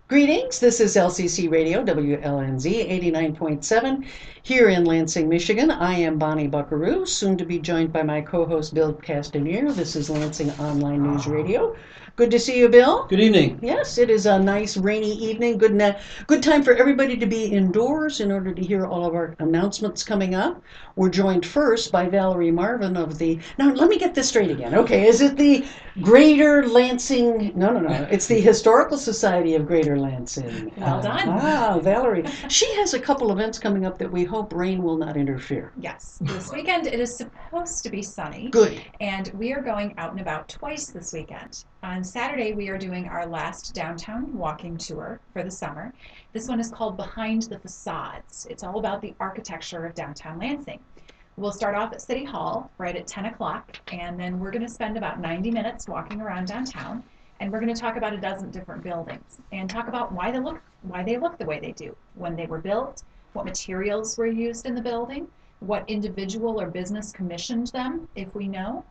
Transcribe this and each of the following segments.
Greetings, this is LCC Radio, WLNZ 89.7 here in Lansing, Michigan. I am Bonnie Bucqueroux, soon to be joined by my co-host Bill Castanier. This is Lansing Online News Radio. Good to see you, Bill. Good evening. Yes, it is a nice rainy evening. Good time for everybody to be indoors in order to hear all of our announcements coming up. We're joined first by Valerie Marvin of the, now let me get this straight again. Okay, is it the Greater Lansing, no, it's the Historical Society of Greater Lansing. Well done. Valerie. She has a couple events coming up that we hope rain will not interfere. Yes, this weekend it is supposed to be sunny. Good. And we are going out and about twice this weekend. On Saturday, we are doing our last downtown walking tour for the summer. This one is called Behind the Facades. It's all about the architecture of downtown Lansing. We'll start off at City Hall right at 10 o'clock, and then we're going to spend about 90 minutes walking around downtown, and we're going to talk about a dozen different buildings and talk about why they look the way they do, when they were built, what materials were used in the building, what individual or business commissioned them, if we know.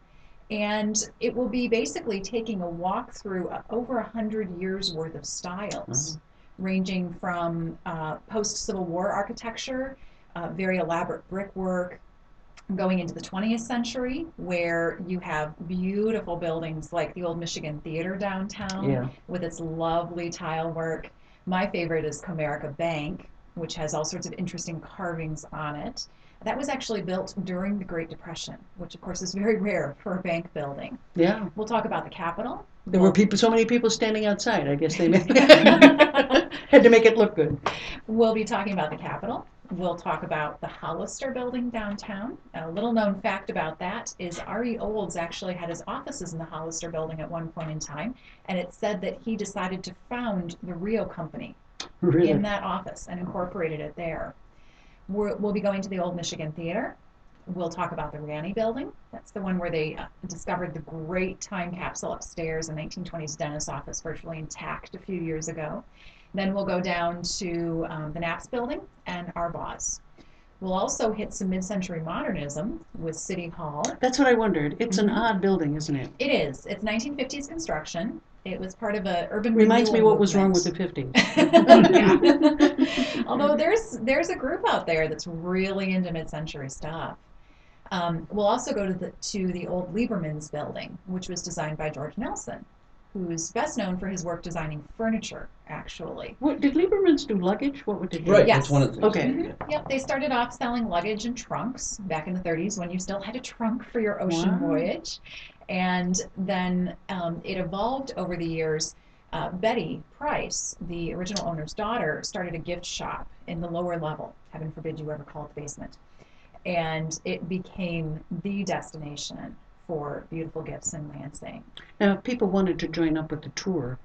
And it will be basically taking a walk through over 100 years worth of styles, ranging from post-Civil War architecture, very elaborate brickwork, going into the 20th century, where you have beautiful buildings like the old Michigan Theater downtown with its lovely tile work. My favorite is Comerica Bank, which has all sorts of interesting carvings on it. That was actually built during the Great Depression, which of course is very rare for a bank building. Yeah. We'll talk about the Capitol. There were so many people standing outside. I guess they had to make it look good. We'll be talking about the Capitol. We'll talk about the Hollister building downtown. A little known fact about that is R.E. Olds actually had his offices in the Hollister building at one point in time, and it's said that he decided to found the Rio Company in that office and incorporated it there. We'll be going to the old Michigan Theater. We'll talk about the Ranny building. That's the one where they discovered the great time capsule upstairs, a 1920s dentist's office, virtually intact a few years ago. Then we'll go down to the Knapp's building and Arbaugh's. We'll also hit some mid-century modernism with City Hall. That's what I wondered. It's an odd building, isn't it? It is. It's 1950s construction. It was part of an urban Reminds me what movement. was wrong with the 50s. Yeah. Although there's a group out there that's really into mid-century stuff. We'll also go to the old Lieberman's building, which was designed by George Nelson, who's best known for his work designing furniture, actually. What, did Lieberman's do luggage? What would they do? Right, Yes. that's one of the things. Okay. Mm-hmm. Yep, they started off selling luggage and trunks back in the 30s when you still had a trunk for your ocean voyage. And then it evolved over the years. Betty Price, the original owner's daughter, started a gift shop in the lower level. Heaven forbid you ever call it the basement. And it became the destination for beautiful gifts in Lansing. Now, if people wanted to join up with the tour,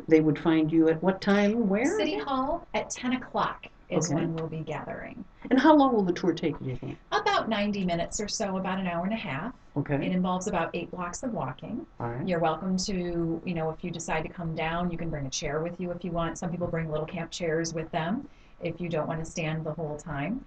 they would find you at what time, where? City Hall at 10 o'clock is when we'll be gathering. And how long will the tour take, do you think? About 90 minutes or so, about an hour and a half. Okay. It involves about 8 blocks of walking. All right. You're welcome to, if you decide to come down, you can bring a chair with you if you want. Some people bring little camp chairs with them if you don't want to stand the whole time.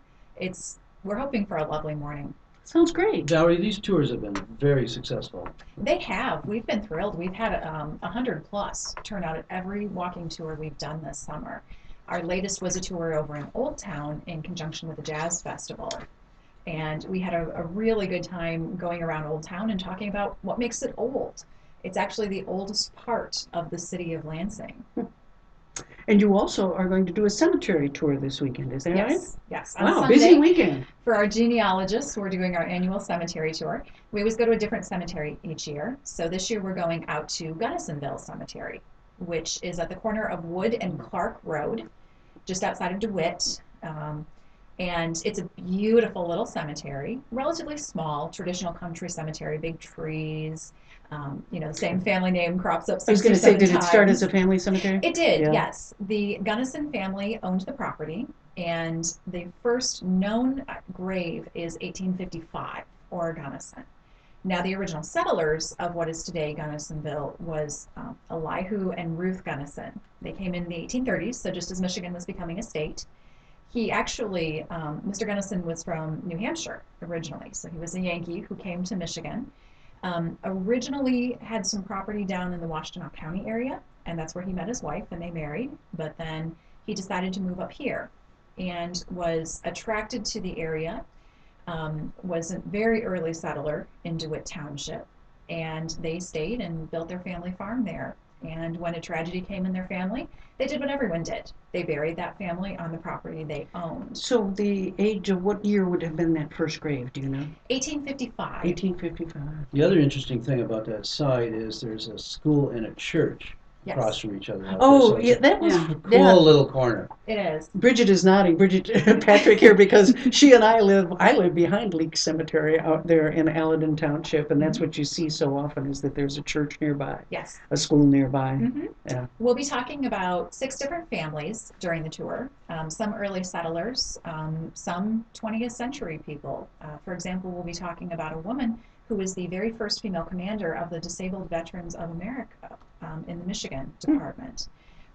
We're hoping for a lovely morning. Sounds great. Valerie, these tours have been very successful. They have. We've been thrilled. We've had 100 plus turnout at every walking tour we've done this summer. Our latest was a tour over in Old Town in conjunction with the Jazz Festival. And we had a really good time going around Old Town and talking about what makes it old. It's actually the oldest part of the city of Lansing. And you also are going to do a cemetery tour this weekend, is that right? Yes. Wow, Sunday, busy weekend. For our genealogists, we're doing our annual cemetery tour. We always go to a different cemetery each year. So this year we're going out to Gunnisonville Cemetery, which is at the corner of Wood and Clark Road, just outside of DeWitt. And it's a beautiful little cemetery, relatively small, traditional country cemetery, big trees. The same family name crops up 6 I was going or to say, 7 did it start times. as a family cemetery? It did, Yeah. yes. The Gunnison family owned the property, and the first known grave is 1855, or Gunnison. Now, the original settlers of what is today Gunnisonville was Elihu and Ruth Gunnison. They came in the 1830s, so just as Michigan was becoming a state. He actually, Mr. Gunnison was from New Hampshire originally, so he was a Yankee who came to Michigan. Originally had some property down in the Washtenaw County area, and that's where he met his wife, and they married. But then he decided to move up here and was attracted to the area, was a very early settler in DeWitt Township, and they stayed and built their family farm there. And when a tragedy came in their family, they did what everyone did. They buried that family on the property they owned. So the age of what year would have been that first grave, do you know? 1855. 1855. The other interesting thing about that site is there's a school and a church Yes, across from each other. Out Oh, there. So yeah, it's that was, Yeah. a cool yeah. little corner. it is. Bridget is nodding. Bridget Patrick here because she and I live behind Leek Cemetery out there in Alladin Township, and that's what you see so often is that there's a church nearby, Yes. a school nearby. hmm Yeah. We'll be talking about 6 different families during the tour. Some early settlers, some 20th century people. For example, we'll be talking about a woman who was the very first female commander of the Disabled Veterans of America in the Michigan Department.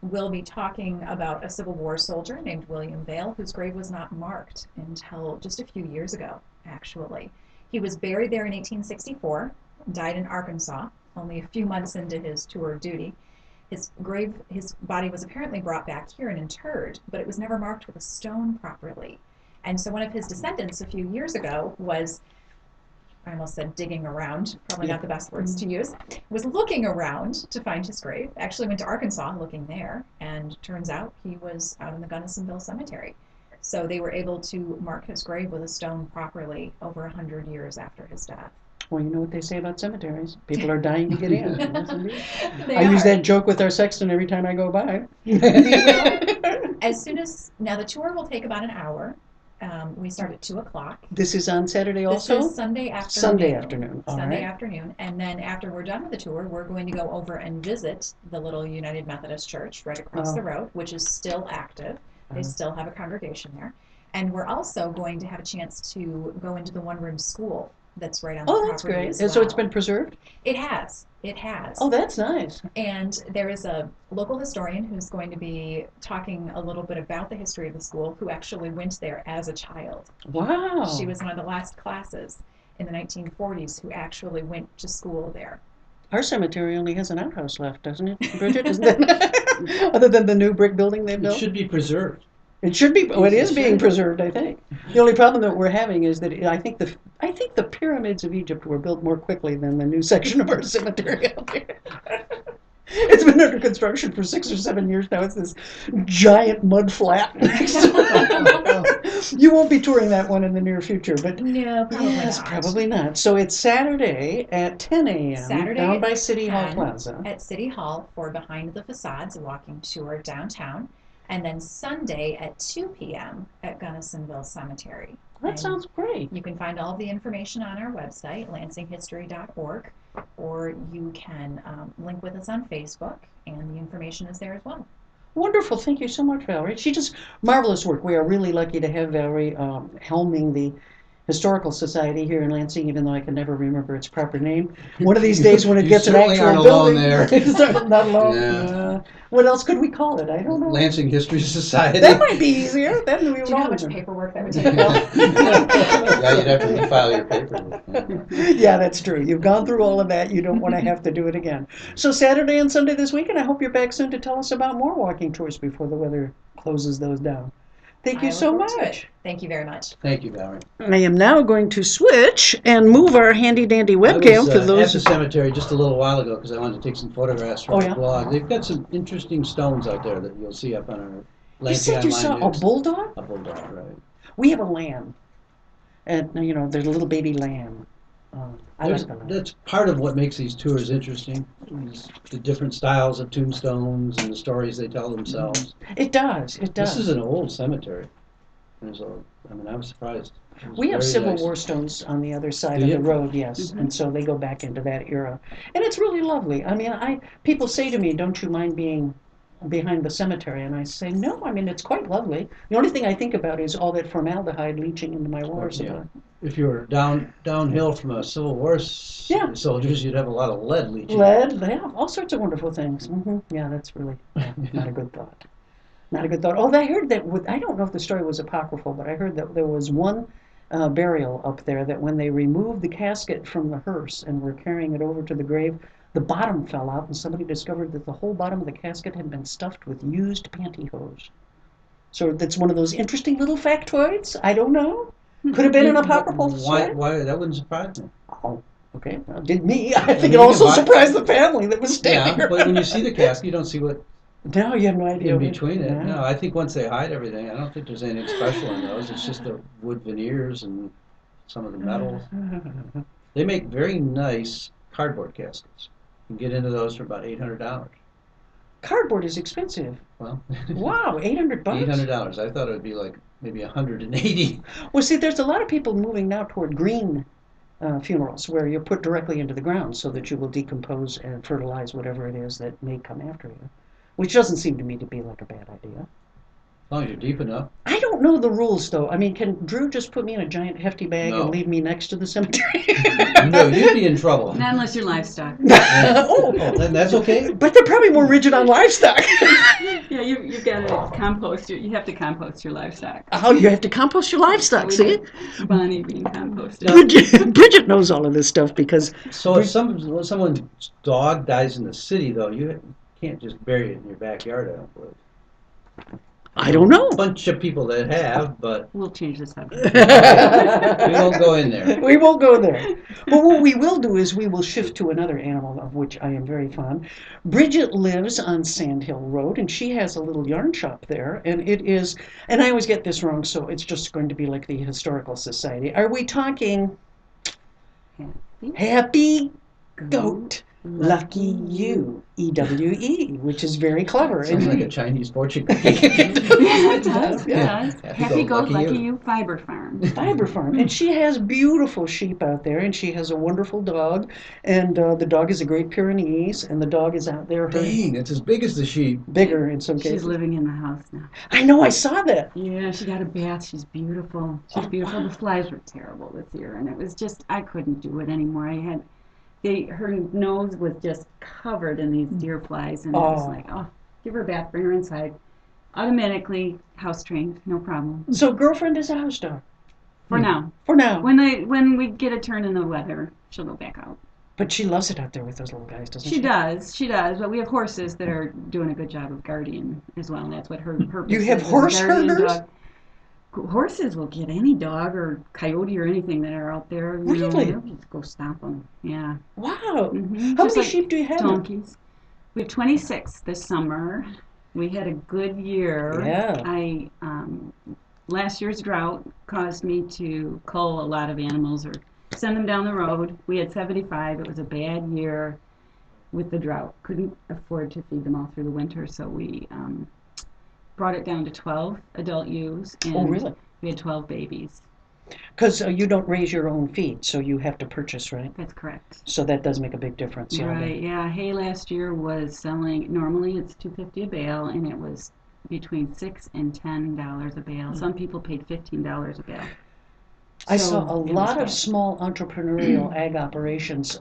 We'll be talking about a Civil War soldier named William Vale, whose grave was not marked until just a few years ago, actually. He was buried there in 1864, died in Arkansas, only a few months into his tour of duty. His body was apparently brought back here and interred, but it was never marked with a stone properly. And so one of his descendants a few years ago was, I almost said digging around, probably not the best words to use, was looking around to find his grave. Actually went to Arkansas looking there, and turns out he was out in the Gunnisonville Cemetery. So they were able to mark his grave with a stone properly over 100 years after his death. Well, you know what they say about cemeteries. People are dying to get in. Yes, indeed. They I use are. that joke with our sexton every time I go by. As soon as, now the tour will take about an hour. We start at 2 o'clock. This is on Saturday This also? is Sunday afternoon. Sunday afternoon, all Sunday right. afternoon. And then after we're done with the tour, we're going to go over and visit the little United Methodist Church right across Oh. the road, which is still active. They still have a congregation there. And we're also going to have a chance to go into the one-room school that's right on the Oh, property that's great. as And so it's well. been preserved? It has. It has. Oh, that's nice. And there is a local historian who's going to be talking a little bit about the history of the school, who actually went there as a child. Wow. She was one of the last classes in the 1940s who actually went to school there. Our cemetery only has an outhouse left, doesn't it, Bridget? Isn't that, other than the new brick building they It built? should be preserved. It should be. Well, it is It being should. preserved, I think. The only problem that we're having is that I think the pyramids of Egypt were built more quickly than the new section of our cemetery out there. It's been under construction for 6 or 7 years now. It's this giant mud flat next to it. You won't be touring that one in the near future, but No, probably yes, not. probably not. So it's Saturday at 10 a.m. Saturday down at by City Hall 10 Plaza. At City Hall for Behind the Facades, a walking tour downtown. And then Sunday at 2 p.m. at Gunnisonville Cemetery. That And sounds great. you can find all of the information on our website, lansinghistory.org, or you can link with us on Facebook, and the information is there as well. Wonderful. Thank you so much, Valerie. She does marvelous work. We are really lucky to have Valerie helming the Historical Society here in Lansing, even though I can never remember its proper name. One of these days when it You gets an certainly actual aren't building. alone there. Not alone. Yeah. What else could we call it? I don't know. Lansing History Society. That might be easier. Then we Do would you know how all much remember. paperwork that would Yeah, take? you'd have to refile your paperwork. Yeah, that's true. You've gone through all of that. You don't want to have to do it again. So Saturday and Sunday this week, and I hope you're back soon to tell us about more walking tours before the weather closes those down. Thank you I so look forward to much. it. Thank you very much. Thank you, Valerie. I am now going to switch and move our handy dandy I webcam was for at those. the cemetery just a little while ago because I wanted to take some photographs for Oh, the yeah? blog. They've got some interesting stones out there that you'll see up on our You Lansing said you Online saw a News. bulldog? A bulldog, right. We have a lamb. And, you know, there's a little baby lamb. I like the lamb. That's part of what makes these tours interesting, is the different styles of tombstones and the stories they tell themselves. It does. It does. This is an old cemetery. I was surprised. It was We have very Civil nice. War stones on the other side Do of you? the road, yes, and so they go back into that era, and it's really lovely. I mean, people say to me, "Don't you mind being behind the cemetery?" And I say, "No, I mean it's quite lovely. The only thing I think about is all that formaldehyde leaching into my water Yeah. supply." If you were downhill from a Civil War Yeah. soldiers, you'd have a lot of lead leaching. Lead, yeah, all sorts of wonderful things. Yeah, that's really not a good thought. Not a good thought. Oh, I heard that. I don't know if the story was apocryphal, but I heard that there was one burial up there that when they removed the casket from the hearse and were carrying it over to the grave, the bottom fell out, and somebody discovered that the whole bottom of the casket had been stuffed with used pantyhose. So that's one of those interesting little factoids. I don't know. Could have been an apocryphal Why? story. Why? That wouldn't surprise me. Oh, okay. Well, did me. I think mean, it you also can buy- surprised the family that was standing Yeah, around. but when you see the casket, you don't see what No, you have no idea. in between it. Yeah. No, I think once they hide everything, I don't think there's anything special in those. It's just the wood veneers and some of the metals. They make very nice cardboard caskets. You can get into those for about $800. Cardboard is expensive. Well, Wow, $800. $800. I thought it would be like maybe 180. Well, see, there's a lot of people moving now toward green funerals, where you're put directly into the ground so that you will decompose and fertilize whatever it is that may come after you, which doesn't seem to me to be like a bad idea. As long as you're deep enough. I don't know the rules, though. I mean, can Drew just put me in a giant hefty bag No. and leave me next to the cemetery? No, you'd be in trouble. Not unless you're livestock. Oh, then that's okay. But they're probably more rigid on livestock. Yeah, you've got to compost. You have to compost your livestock. Oh, you have to compost your livestock, see? Bonnie being composted. Bridget knows all of this stuff because So if someone's dog dies in the city, though, you can't just bury it in your backyard, I don't believe. I don't know. A bunch of people that have, but We'll change the subject. we won't go in there. We won't go there. But what we will do is we will shift to another animal of which I am very fond. Bridget lives on Sand Hill Road, and she has a little yarn shop there. And it is, and I always get this wrong, so it's just going to be like the Historical Society. Are we talking Happy Goat? Lucky you, EWE, which is very clever. Sounds like a Chinese fortune cookie. Yeah, it does. Yeah. It does. Happy Go Lucky You Fiber Farm. Fiber Farm. And she has beautiful sheep out there, and she has a wonderful dog, and the dog is a Great Pyrenees, and the dog is out there. Dang, it's as big as the sheep. Bigger in some She's cases. living in the house now. I know, I saw that. Yeah, she got a bath. She's beautiful. She's beautiful. The flies were terrible this year, and it was just, I couldn't do it anymore. Her nose was just covered in these deer flies, and I was like, oh, give her a bath, bring her inside. Automatically house trained, no problem. So girlfriend is a house dog. For now. For now. When we get a turn in the weather, she'll go back out. But she loves it out there with those little guys, doesn't she? She does. But we have horses that are doing a good job of guarding as well, and that's what her purpose You have is, horse guardian herders? dog. Horses will get any dog or coyote or anything that are out there. You know, Really? they'll just go stomp them. Yeah. Wow. Mhm. How Just many like sheep do you have? now? donkeys. We have 26 this summer. We had a good year. Yeah. Last year's drought caused me to cull a lot of animals or send them down the road. We had 75. It was a bad year with the drought. Couldn't afford to feed them all through the winter, so we brought it down to 12 adult ewes, and Oh, really? we had 12 babies. Because you don't raise your own feed, so you have to purchase, right? That's correct. So that does make a big difference. Yeah. Right, yeah. Hay last year was selling, normally it's $2.50 a bale, and it was between $6 and $10 a bale. Some people paid $15 a bale. I So, saw a it was lot of bad. small entrepreneurial ag operations.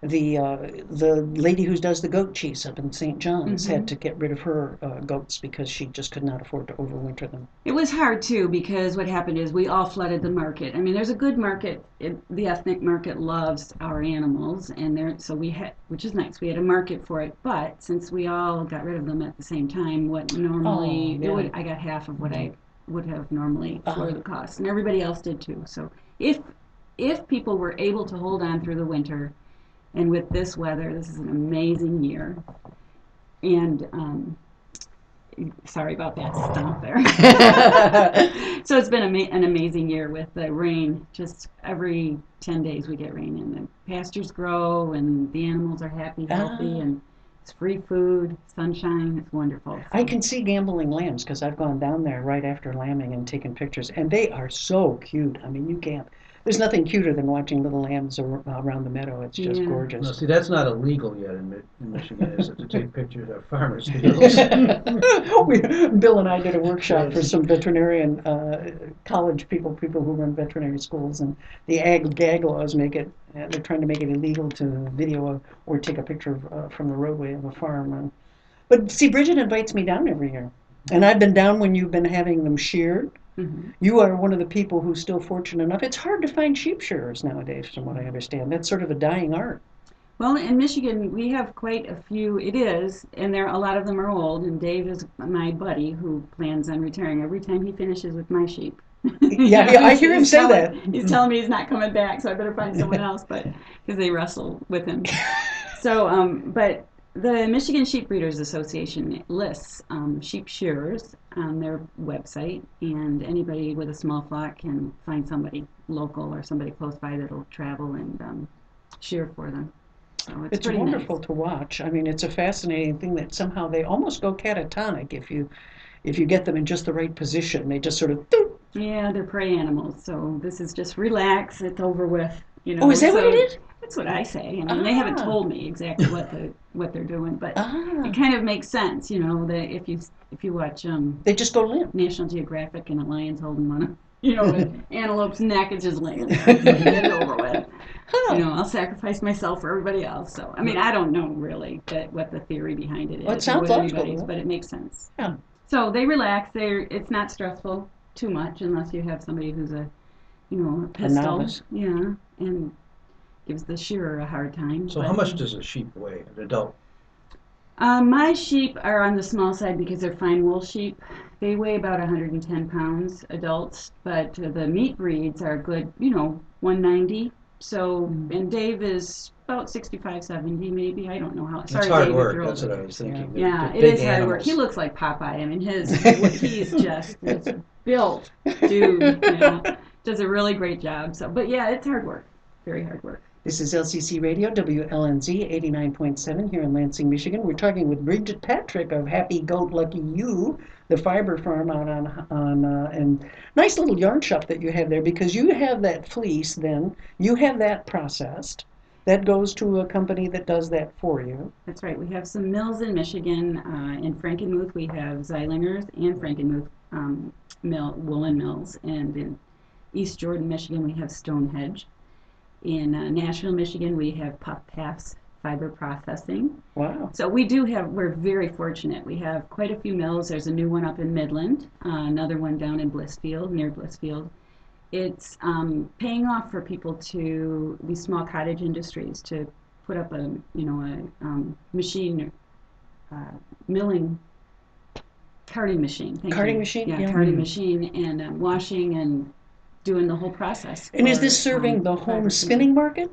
The lady who does the goat cheese up in St. John's had to get rid of her goats because she just could not afford to overwinter them. It was hard too, because what happened is we all flooded the market. I mean, there's a good market. The ethnic market loves our animals, and so we had, which is nice. We had a market for it, but since we all got rid of them at the same time, what normally I got half of what I would have normally for the cost, and everybody else did too. So if people were able to hold on through the winter, and with this weather, this is an amazing year. And sorry about that stomp there. So it's been an amazing year with the rain. Just every 10 days we get rain, and the pastures grow, and the animals are happy, healthy, and it's free food, sunshine. It's wonderful. I can see gambling lambs because I've gone down there right after lambing and taken pictures, and they are so cute. I mean, you can't. There's nothing cuter than watching little lambs around the meadow. It's just Yeah. No, gorgeous. see, that's not illegal yet in Michigan, is it, to take pictures of farmers' fields? Bill and I did a workshop for some veterinarian college people who run veterinary schools, and the ag-gag laws make it. They're trying to make it illegal to video or take a picture from the roadway of a farm. But see, Bridget invites me down every year, and I've been down when you've been having them sheared. Mm-hmm. You are one of the people who's still fortunate enough. It's hard to find sheep shearers nowadays, from what I understand. That's sort of a dying art. Well, in Michigan, we have quite a few. It is, and a lot of them are old. And Dave is my buddy who plans on retiring every time he finishes with my sheep. Yeah, yeah, I hear him say that. He's telling me he's not coming back, so I better find someone else. But because they wrestle with him. So, but the Michigan Sheep Breeders Association lists sheep shearers on their website, and anybody with a small flock can find somebody local or somebody close by that'll travel and shear for them. So It's pretty wonderful nice. to watch. I mean, it's a fascinating thing that somehow they almost go catatonic if you get them in just the right position. They just sort of. Doop. Yeah, they're prey animals, so this is just relax. It's over with, Oh, is that what So it is? that's what I say. I mean, they haven't Ah, told me exactly what they're doing, but ah. it kind of makes sense, that if you watch They just go limp. National Geographic and a lion's holding one of an antelope's neck is just laying there, it's like, get it over with. Huh. I'll sacrifice myself for everybody else. So I mean, I don't know really what the theory behind it is, Well, it or sounds what logical, anybody's, though. but it makes sense. Yeah. So they relax. It's not stressful too much unless you have somebody who's a pistol, novice. yeah, and gives the shearer a hard time. So how much does a sheep weigh, an adult? My sheep are on the small side because they're fine wool sheep. They weigh about 110 pounds, adults, but the meat breeds are good, 190. So, and Dave is about 65, 70 maybe. I don't know how. It's Sorry, hard Dave, if work, you're that's older. what I was thinking. Yeah, They're it big is hard work. animals. He looks like Popeye. I mean, he's just this built dude. Does a really great job. So, but yeah, it's hard work. Very hard work. This is LCC Radio, WLNZ 89.7 here in Lansing, Michigan. We're talking with Bridget Patrick of Happy Goat Lucky You, the fiber farm out on and nice little yarn shop that you have there, because you have that fleece. Then you have that processed. That goes to a company that does that for you. That's right. We have some mills in Michigan. In Frankenmuth, we have Zeilinger's and Frankenmuth woolen mills, and in East Jordan, Michigan, we have Stonehenge. In Nashville, Michigan, we have Puff Path's Fiber Processing. Wow. So we're very fortunate. We have quite a few mills. There's a new one up in Midland, another one down in Blissfield, near Blissfield. It's paying off for people these small cottage industries to put up a machine, milling, carding machine. Carding machine? Yeah, Yeah. carding machine, and washing and doing the whole process. And is for, this serving the home fiber spinning market?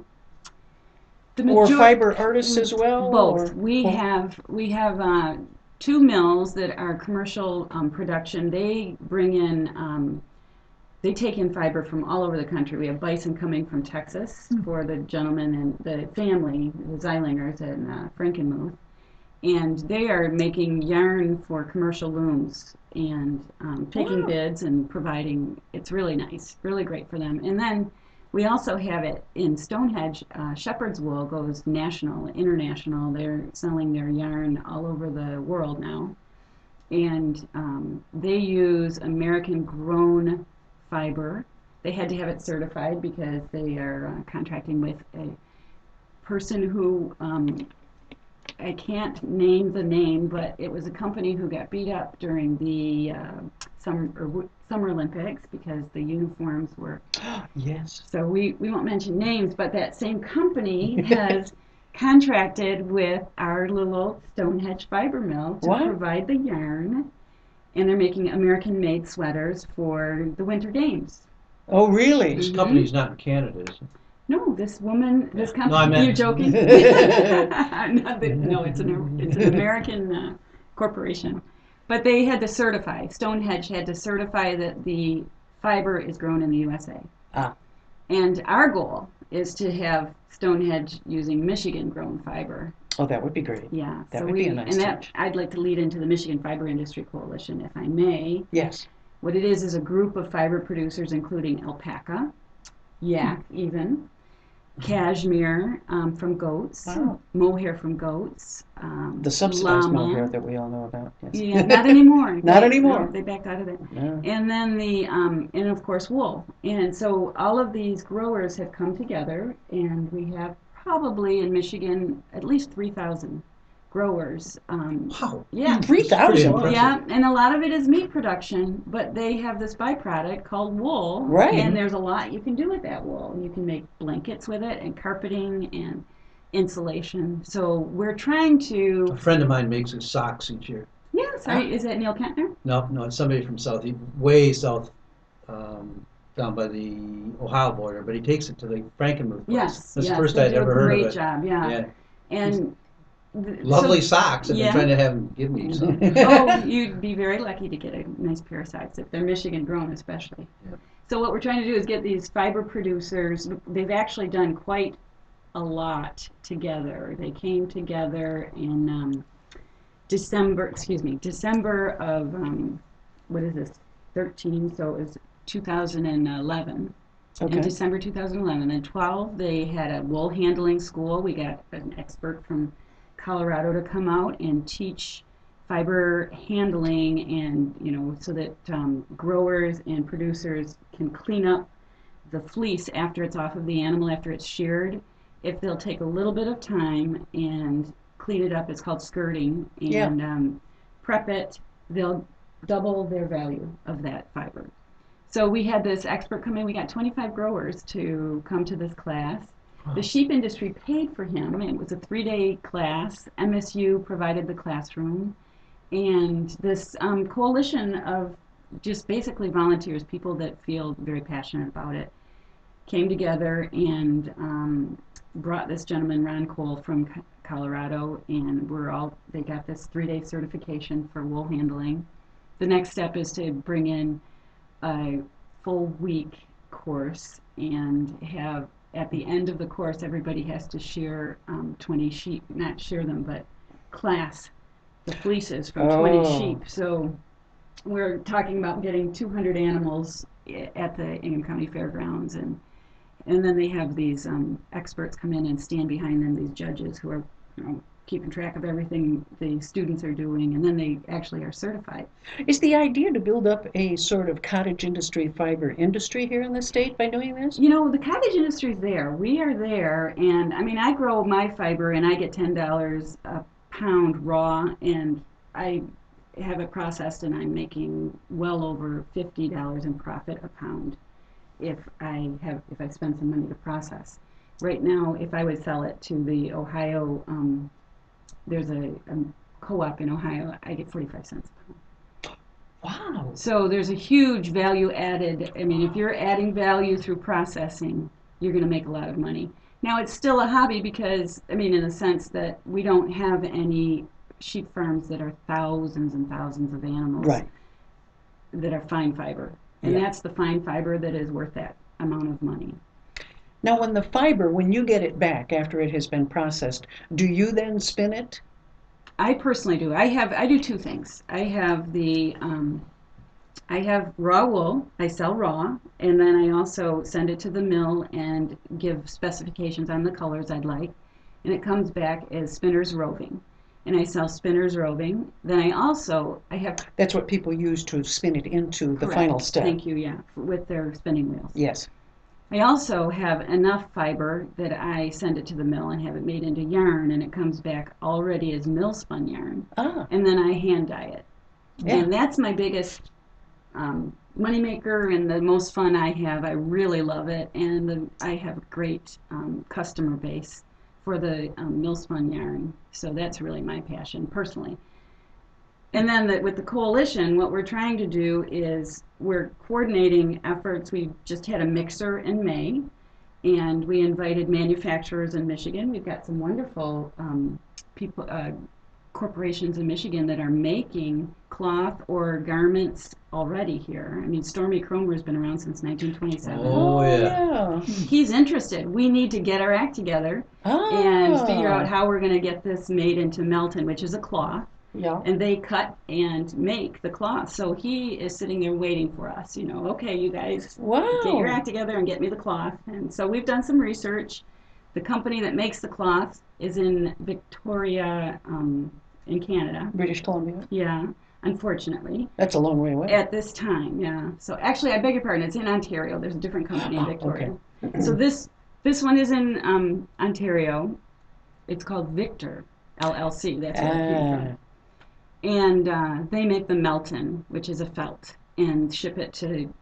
The Or major- fiber artists as well? Both. Or We have two mills that are commercial production. They bring in they take in fiber from all over the country. We have bison coming from Texas for the gentleman and the family, the Zeilingers and Frankenmuth, and they are making yarn for commercial looms and taking Wow. bids and providing. It's really nice, really great for them. And then we also have it in Stonehenge. Shepherd's wool goes national, international. They're selling their yarn all over the world now, and they use American-grown fiber. They had to have it certified because they are contracting with a person who I can't name the name, but it was a company who got beat up during the Summer Olympics because the uniforms were. Yes. So we won't mention names, but that same company has contracted with our little Stonehenge fiber mill to Wow. provide the yarn, and they're making American-made sweaters for the Winter Games. Oh, really? This company's not in Canada, is it? No, this No, company. I meant- You're joking? No, it's an American corporation. But they had to certify. Stonehenge had to certify that the fiber is grown in the USA. Ah. And our goal is to have Stonehenge using Michigan-grown fiber. Oh, that would be great. Yeah, That so would be a nice and that touch. I'd like to lead into the Michigan Fiber Industry Coalition, if I may. Yes. What it is a group of fiber producers, including alpaca, yak, even cashmere from goats, Wow. mohair from goats, The subsidized llama. mohair that we all know about. Yes. Yeah, not anymore. Not anymore. No, they backed out of it. No. And then and of course wool. And so all of these growers have come together, and we have probably in Michigan at least 3,000 growers. Wow. Yeah. 3,000? impressive. Yeah, and a lot of it is meat production, but they have this byproduct called wool. Right. And there's a lot you can do with that wool. You can make blankets with it and carpeting and insulation. So we're trying A to. friend of mine makes his socks each year. Yeah, sorry, is that Neil Kentner? No, no, it's somebody from south, way south, down by the Ohio border, but he takes it to the Frankenmuth place. Yes, That's the yes, first they I'd do a ever heard of great it. job, yeah. Yeah. And Lovely so, socks. I've been yeah. trying to have him give me some. Oh, you'd be very lucky to get a nice pair of socks if they're Michigan grown, especially. Yeah. So what we're trying to do is get these fiber producers. They've actually done quite a lot together. They came together in December of what is this, 13? So it was 2011. Okay. In December 2011. And 12, they had a wool handling school. We got an expert from Colorado to come out and teach fiber handling, and so that growers and producers can clean up the fleece after it's off of the animal, after it's sheared. If they'll take a little bit of time and clean it up, it's called skirting, and prep it, they'll double their value of that fiber. So we had this expert come in. We got 25 growers to come to this class. The sheep industry paid for him. It was a 3-day class. MSU provided the classroom. And this coalition of just basically volunteers, people that feel very passionate about it, came together and brought this gentleman, Ron Cole, from Colorado, and they got this 3-day certification for wool handling. The next step is to bring in a full week course and have, at the end of the course, everybody has to shear 20 sheep, not shear them, but class the fleeces from 20 sheep. So we're talking about getting 200 animals at the Ingham County Fairgrounds, and then they have these experts come in and stand behind them, these judges who are keeping track of everything the students are doing, and then they actually are certified. Is the idea to build up a sort of cottage industry, fiber industry here in the state by doing this? The cottage industry's there. We are there, and I mean, I grow my fiber and I get $10 a pound raw, and I have it processed, and I'm making well over $50 in profit a pound if I spend some money to process. Right now, if I would sell it to the Ohio, there's a co-op in Ohio, I get 45 cents a pound. Wow. So there's a huge value added. I mean, if you're adding value through processing, you're going to make a lot of money. Now, it's still a hobby because, I mean, in the sense that we don't have any sheep farms that are thousands and thousands of animals that are fine fiber. And that's the fine fiber that is worth that amount of money. Now, when you get it back after it has been processed, do you then spin it? I personally do. I do two things. I have raw wool. I sell raw, and then I also send it to the mill and give specifications on the colors I'd like, and it comes back as spinner's roving. And I sell spinner's roving. Then I have. That's what people use to spin it into the Correct. final step. Thank you. Yeah, with their spinning wheels. Yes. I also have enough fiber that I send it to the mill and have it made into yarn, and it comes back already as mill spun yarn. And then I hand dye it. Yeah. And that's my biggest moneymaker and the most fun I have. I really love it, and I have a great customer base for the mill spun yarn. So that's really my passion personally. And then with the coalition, what we're trying to do is we're coordinating efforts. We just had a mixer in May, and we invited manufacturers in Michigan. We've got some wonderful people, corporations in Michigan that are making cloth or garments already here. I mean, Stormy Cromer's been around since 1927. Oh, yeah. He's interested. We need to get our act together and figure out how we're going to get this made into Melton, which is a cloth. Yeah. And they cut and make the cloth. So he is sitting there waiting for us, okay, you guys, get your act together and get me the cloth. And so we've done some research. The company that makes the cloth is in Victoria, in Canada. British Columbia. Yeah, unfortunately. That's a long way away. At this time, yeah. So actually, I beg your pardon, it's in Ontario. There's a different company in Victoria. Okay. So this one is in Ontario. It's called Victor LLC. That's where it came from. And they make the Melton, which is a felt, and ship it to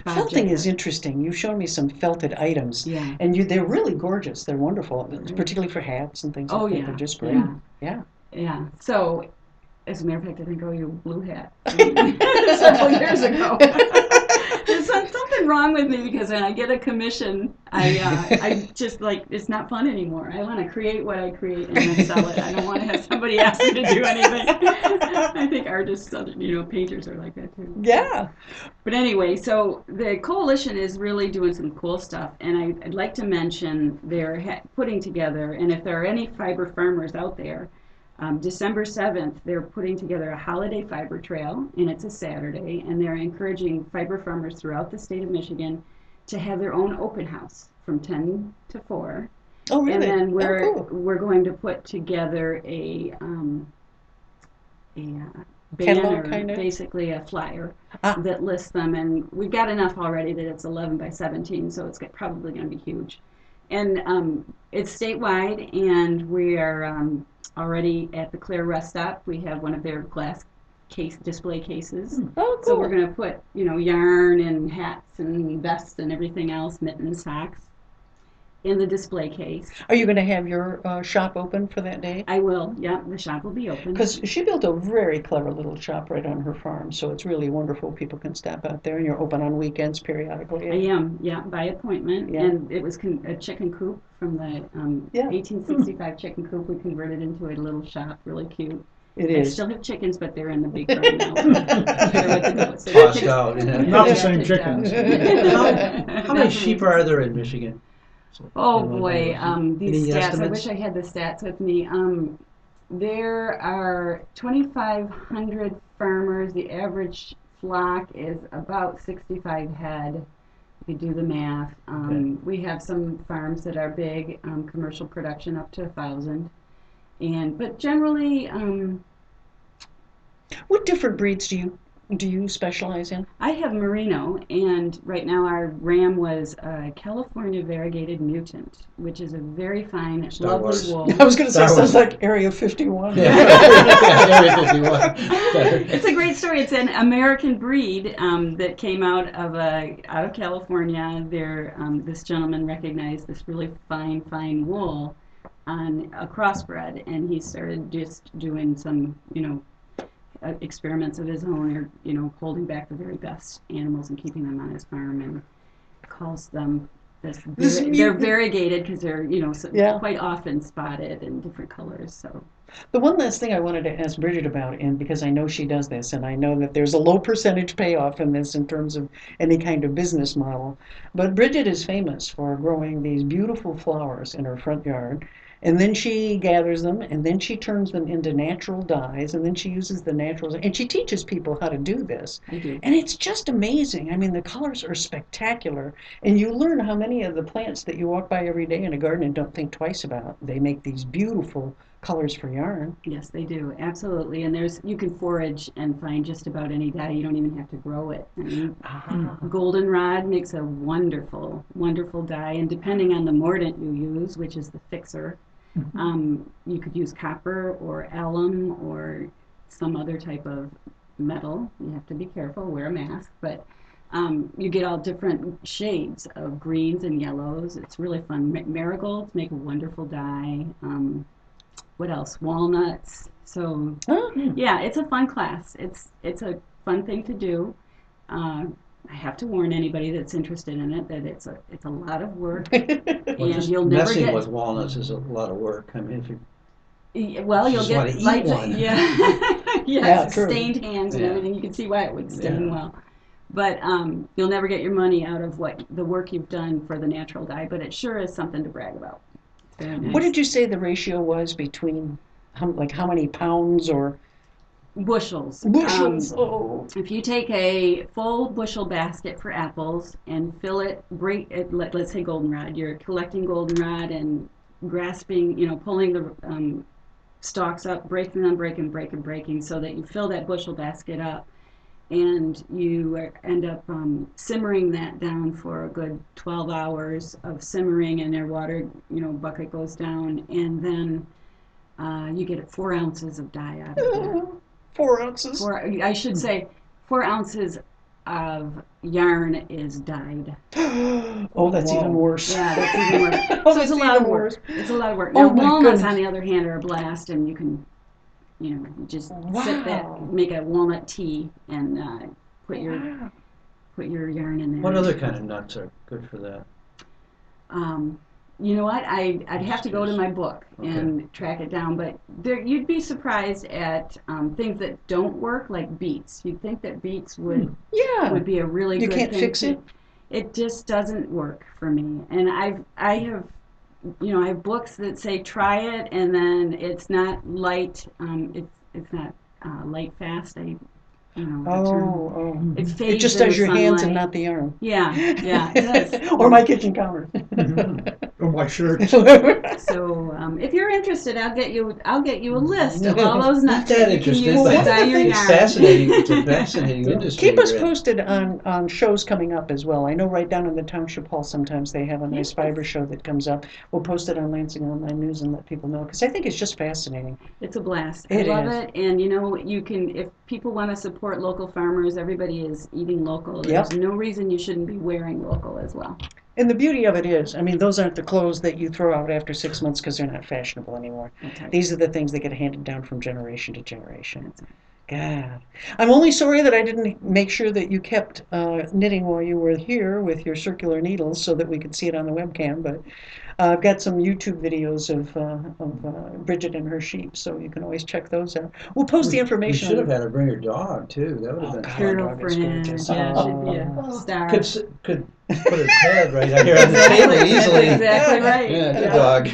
Felting is jacket. interesting. You've shown me some felted items, Yeah. and they're really gorgeous. They're wonderful, particularly for hats and things Oh like that. yeah. They're just great. Yeah. Yeah. Yeah. So, as a matter of fact, I think I owe you a blue hat several years ago. There's something wrong with me because when I get a commission, I just like it's not fun anymore. I want to create what I create and then sell it. I don't want to have somebody ask me to do anything. I think artists, painters are like that too. Yeah. But anyway, so the coalition is really doing some cool stuff, and I'd like to mention they're putting together, and if there are any fiber farmers out there, December 7th, they're putting together a holiday fiber trail, and it's a Saturday, and they're encouraging fiber farmers throughout the state of Michigan to have their own open house from 10 to 4. Oh, really? And then cool. we're going to put together a Catalog, banner, kind of? basically a flyer Ah. that lists them, and we've got enough already that it's 11 by 17, so it's probably going to be huge. And it's statewide, and we are already at the Claire Rest Stop. We have one of their glass display cases. Oh, cool. So we're going to put, yarn and hats and vests and everything else, mittens, socks, in the display case. Are you going to have your shop open for that day? I will, yeah, the shop will be open. Because she built a very clever little shop right on her farm, so it's really wonderful. People can stop out there, and you're open on weekends periodically. I am, yeah, by appointment. Yeah. And it was a chicken coop from the Yeah. 1865 chicken coop. We converted into a little shop, really cute. It I is. still have chickens, but they're in the big barn now. They're with the goats. Tossed out. Yeah. Not the Yeah. same chickens. How many sheep are there in Michigan? Oh You know, boy, these any stats. I estimates? wish I had the stats with me. There are 2,500 farmers. The average flock is about 65 head. If you do the math. We have some farms that are big, commercial production up to 1,000. But generally, What different breeds do you specialize in? I have merino, and right now our ram was a California variegated mutant, which is a very fine, Star lovely Wars. wool. I was going to say, Star Wars. sounds like Area 51. Yeah. Area 51. It's a great story. It's an American breed that came out of California. This gentleman recognized this really fine wool on a crossbred, and he started just doing some, experiments of his own, or holding back the very best animals and keeping them on his farm, and calls them This they're mutant. variegated because they're Yeah. quite often spotted in different colors. So The one last thing I wanted to ask Bridget about, and because I know she does this, and I know that there's a low percentage payoff in this in terms of any kind of business model, but Bridget is famous for growing these beautiful flowers in her front yard, and then she gathers them, and then she turns them into natural dyes, and then she uses the naturals, and she teaches people how to do this. I do. And it's just amazing. I mean, the colors are spectacular, and you learn how many of the plants that you walk by every day in a garden and don't think twice about. They make these beautiful colors for yarn. Yes, they do, absolutely. And you can forage and find just about any dye. You don't even have to grow it. I mean, goldenrod makes a wonderful, wonderful dye, and depending on the mordant you use, which is the fixer, you could use copper or alum or some other type of metal. You have to be careful, wear a mask, but you get all different shades of greens and yellows. It's really fun. Marigolds make a wonderful dye. What else? Walnuts. So yeah, it's a fun class. It's a fun thing to do. I have to warn anybody that's interested in it that it's a lot of work, Well, and just you'll never messing get. with walnuts is a lot of work. I mean, if you Well, You you'll just get wanna eat one. yeah, Yeah, true. stained hands and Yeah. everything. You can see why it would stain Yeah. well. But you'll never get your money out of the work you've done for the natural dye. But it sure is something to brag about. It's very nice. What did you say the ratio was between how many pounds or Bushels? bushels? Oh, If you take a full bushel basket for apples and fill it, let's say goldenrod, you're collecting goldenrod and grasping, pulling the stalks up, breaking them, breaking, so that you fill that bushel basket up, and you end up simmering that down for a good 12 hours of simmering, and their water, bucket goes down, and then you get 4 ounces of dye out of that. 4 ounces. I should say 4 ounces of yarn is dyed. Oh, that's Wow. even worse. Yeah, that's even worse. Oh, So it's that's a lot of even work. worse. It's a lot of work. Oh, Now, my walnuts, goodness. on the other hand, are a blast, and you can, you just sit that, Wow. make a walnut tea, and put your Wow. put your yarn in there. What other kind of nuts are good for that? You know what? I'd have Just to go to curious. my book and track it down, but you'd be surprised at things that don't work, like beets. You'd think that beets Yeah. would be a really You good can't thing fix to- it? It just doesn't work for me. And I have I have books that say try it, and then it's not light. It's not light fast. The term. Oh. It It fades just in does the your hands and sunlight. not the yarn. Yeah, it does. Or my kitchen counter. Or my shirt. So if you're interested, I'll get you a list of all those nuts Not that that you can interesting, use Well, to one of dye the your things- It's yarn. fascinating. It's a fascinating industry. Keep us you're in. posted on shows coming up as well. I know right down in the Township Hall sometimes they have a nice fiber show that comes up. We'll post it on Lansing Online News and let people know because I think it's just fascinating. It's a blast. It I love is. it. And you can, if people want to support local farmers, everybody is eating local. Yep. There's no reason you shouldn't be wearing local as well. And the beauty of it is, I mean, those aren't the clothes that you throw out after 6 months because they're not fashionable anymore. That's right. These are the things that get handed down from generation to generation. God. I'm only sorry that I didn't make sure that you kept knitting while you were here with your circular needles so that we could see it on the webcam, but I've got some YouTube videos of Bridget and her sheep, so you can always check those out. We'll post the We information. should have had her bring her dog too. That would have Oh, been God. fun. dog is Girlfriend, gorgeous. yeah, Oh. should be a star. Could put his head right out here on the table That's easily. exactly right. Yeah, good Yeah. dog.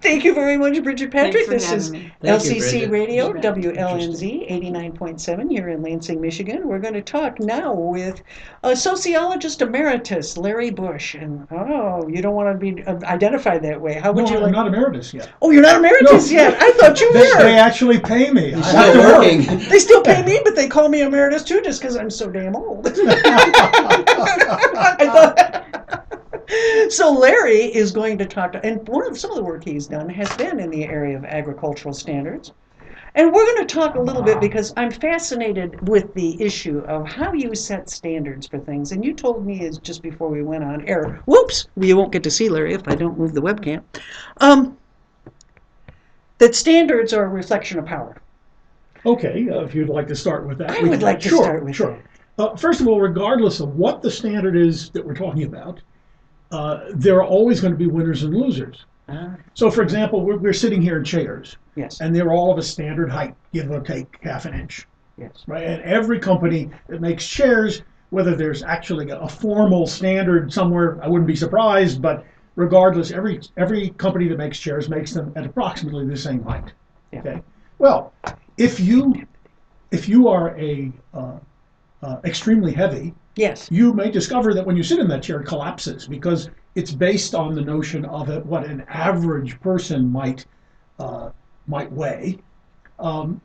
Thank you very much, Bridget Patrick. Thanks for This is having me. Thank you, LCC Bridget. Radio, You bet. WLNZ 89.7 here in Lansing, Michigan. We're going to talk now with a sociologist emeritus, Larry Busch. And you don't want to be identified that way. How would No, you I'm like? not emeritus yet. Oh, you're not emeritus No. yet. I thought you They were. actually pay me. He's I have still to work. working. They still pay me, but they call me emeritus too, just because I'm so damn old. I thought. So Larry is going to talk to, and some of the work he's done has been in the area of agricultural standards. And we're going to talk a little bit because I'm fascinated with the issue of how you set standards for things. And you told me is just before we went on air, whoops, you won't get to see Larry if I don't move the webcam, that standards are a reflection of power. Okay, if you'd like to start with that. I we would can. like to Sure, start with sure. First of all, regardless of what the standard is that we're talking about, there are always going to be winners and losers. So, for example, we're sitting here in chairs, Yes. and they're all of a standard height, give or take half an inch. Yes. Right? And every company that makes chairs, whether there's actually a formal standard somewhere, I wouldn't be surprised, but regardless, every company that makes chairs makes them at approximately the same height. Yeah. Okay. Well, if you are extremely heavy, Yes. you may discover that when you sit in that chair, it collapses because it's based on the notion of what an average person might weigh.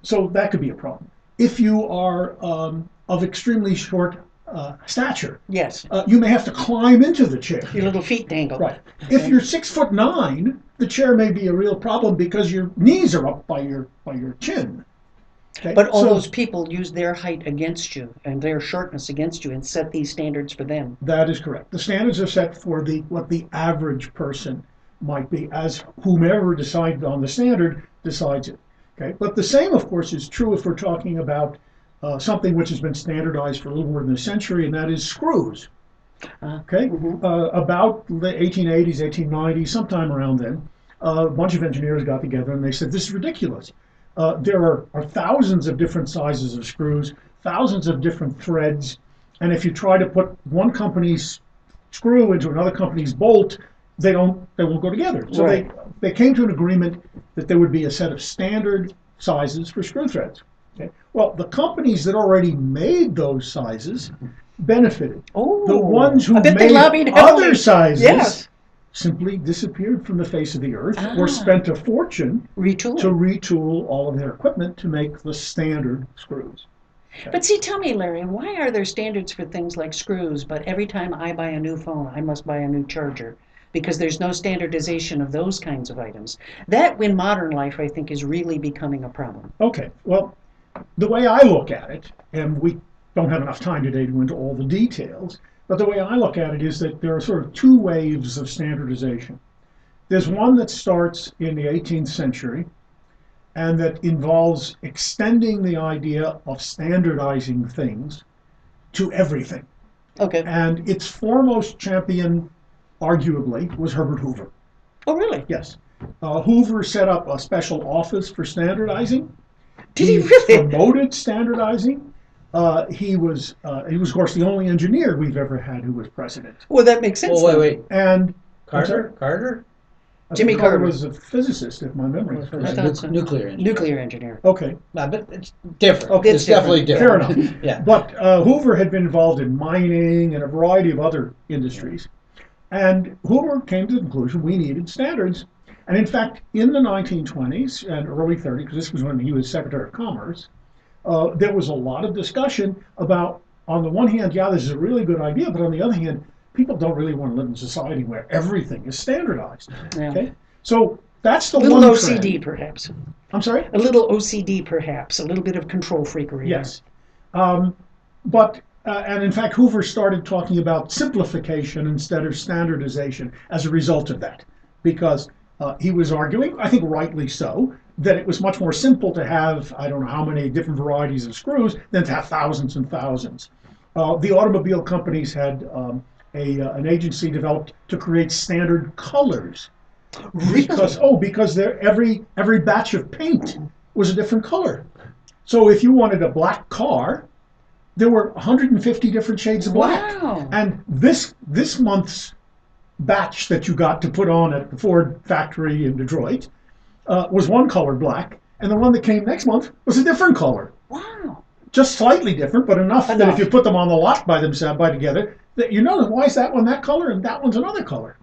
So that could be a problem. If you are of extremely short stature, Yes. you may have to climb into the chair. Your little feet dangle. Right. If you're 6'9", the chair may be a real problem because your knees are up by your chin. Okay? But all So those people use their height against you and their shortness against you and set these standards for them. that is correct. The standards are set for what the average person might be, as whomever decided on the standard decides it. Okay. But the same, of course, is true if we're talking about something which has been standardized for a little more than a century, and that is screws. Okay. About the 1880s, 1890s, sometime around then, a bunch of engineers got together and they said, this is ridiculous. There are thousands of different sizes of screws, thousands of different threads, and if you try to put one company's screw into another company's bolt, they won't go together. So Right. they came to an agreement that there would be a set of standard sizes for screw threads. Okay? Well, the companies that already made those sizes benefited. Oh, The ones who I bet they made lobbied other heavily. sizes Yes. simply disappeared from the face of the earth Ah. or spent a fortune Retooling. to retool all of their equipment to make the standard screws. But see, tell me, Larry, why are there standards for things like screws, but every time I buy a new phone, I must buy a new charger? Because there's no standardization of those kinds of items. That, in modern life, I think, is really becoming a problem. Okay, well, the way I look at it, and don't have enough time today to go into all the details, but the way I look at it is that there are sort of two waves of standardization. There's one that starts in the 18th century and that involves extending the idea of standardizing things to everything. Okay. And its foremost champion, arguably, was Herbert Hoover. Oh, really? Yes. Hoover set up a special office for standardizing. Did he really? Promoted standardizing. He was, of course, the only engineer we've ever had who was president. Well, that makes sense. Oh, wait. And Carter? Jimmy Carter was a physicist, if my memory is I correct. thought so. Nuclear engineer. Nuclear engineer. Okay. No, but it's different. Okay, It's definitely fair different. enough. Yeah. But Hoover had been involved in mining and a variety of other industries. And Hoover came to the conclusion we needed standards. And in fact, in the 1920s and early 30s, because this was when he was Secretary of Commerce, there was a lot of discussion about, on the one hand, yeah, this is a really good idea, but on the other hand, people don't really want to live in a society where everything is standardized. Yeah. Okay? So that's the A little one OCD, trend. perhaps. I'm sorry? A little OCD, perhaps. A little bit of control freakery. Yes. And in fact, Hoover started talking about simplification instead of standardization as a result of that, because he was arguing, I think rightly so, that it was much more simple to have, I don't know how many different varieties of screws than to have thousands and thousands. The automobile companies had an agency developed to create standard colors. Really? Because every batch of paint was a different color. So if you wanted a black car, there were 150 different shades of black. Wow. And this month's batch that you got to put on at the Ford factory in Detroit was one color black, and the one that came next month was a different color. Wow. Just slightly different, but enough that if you put them on the lot by together, that you know why is that one that color and that one's another color.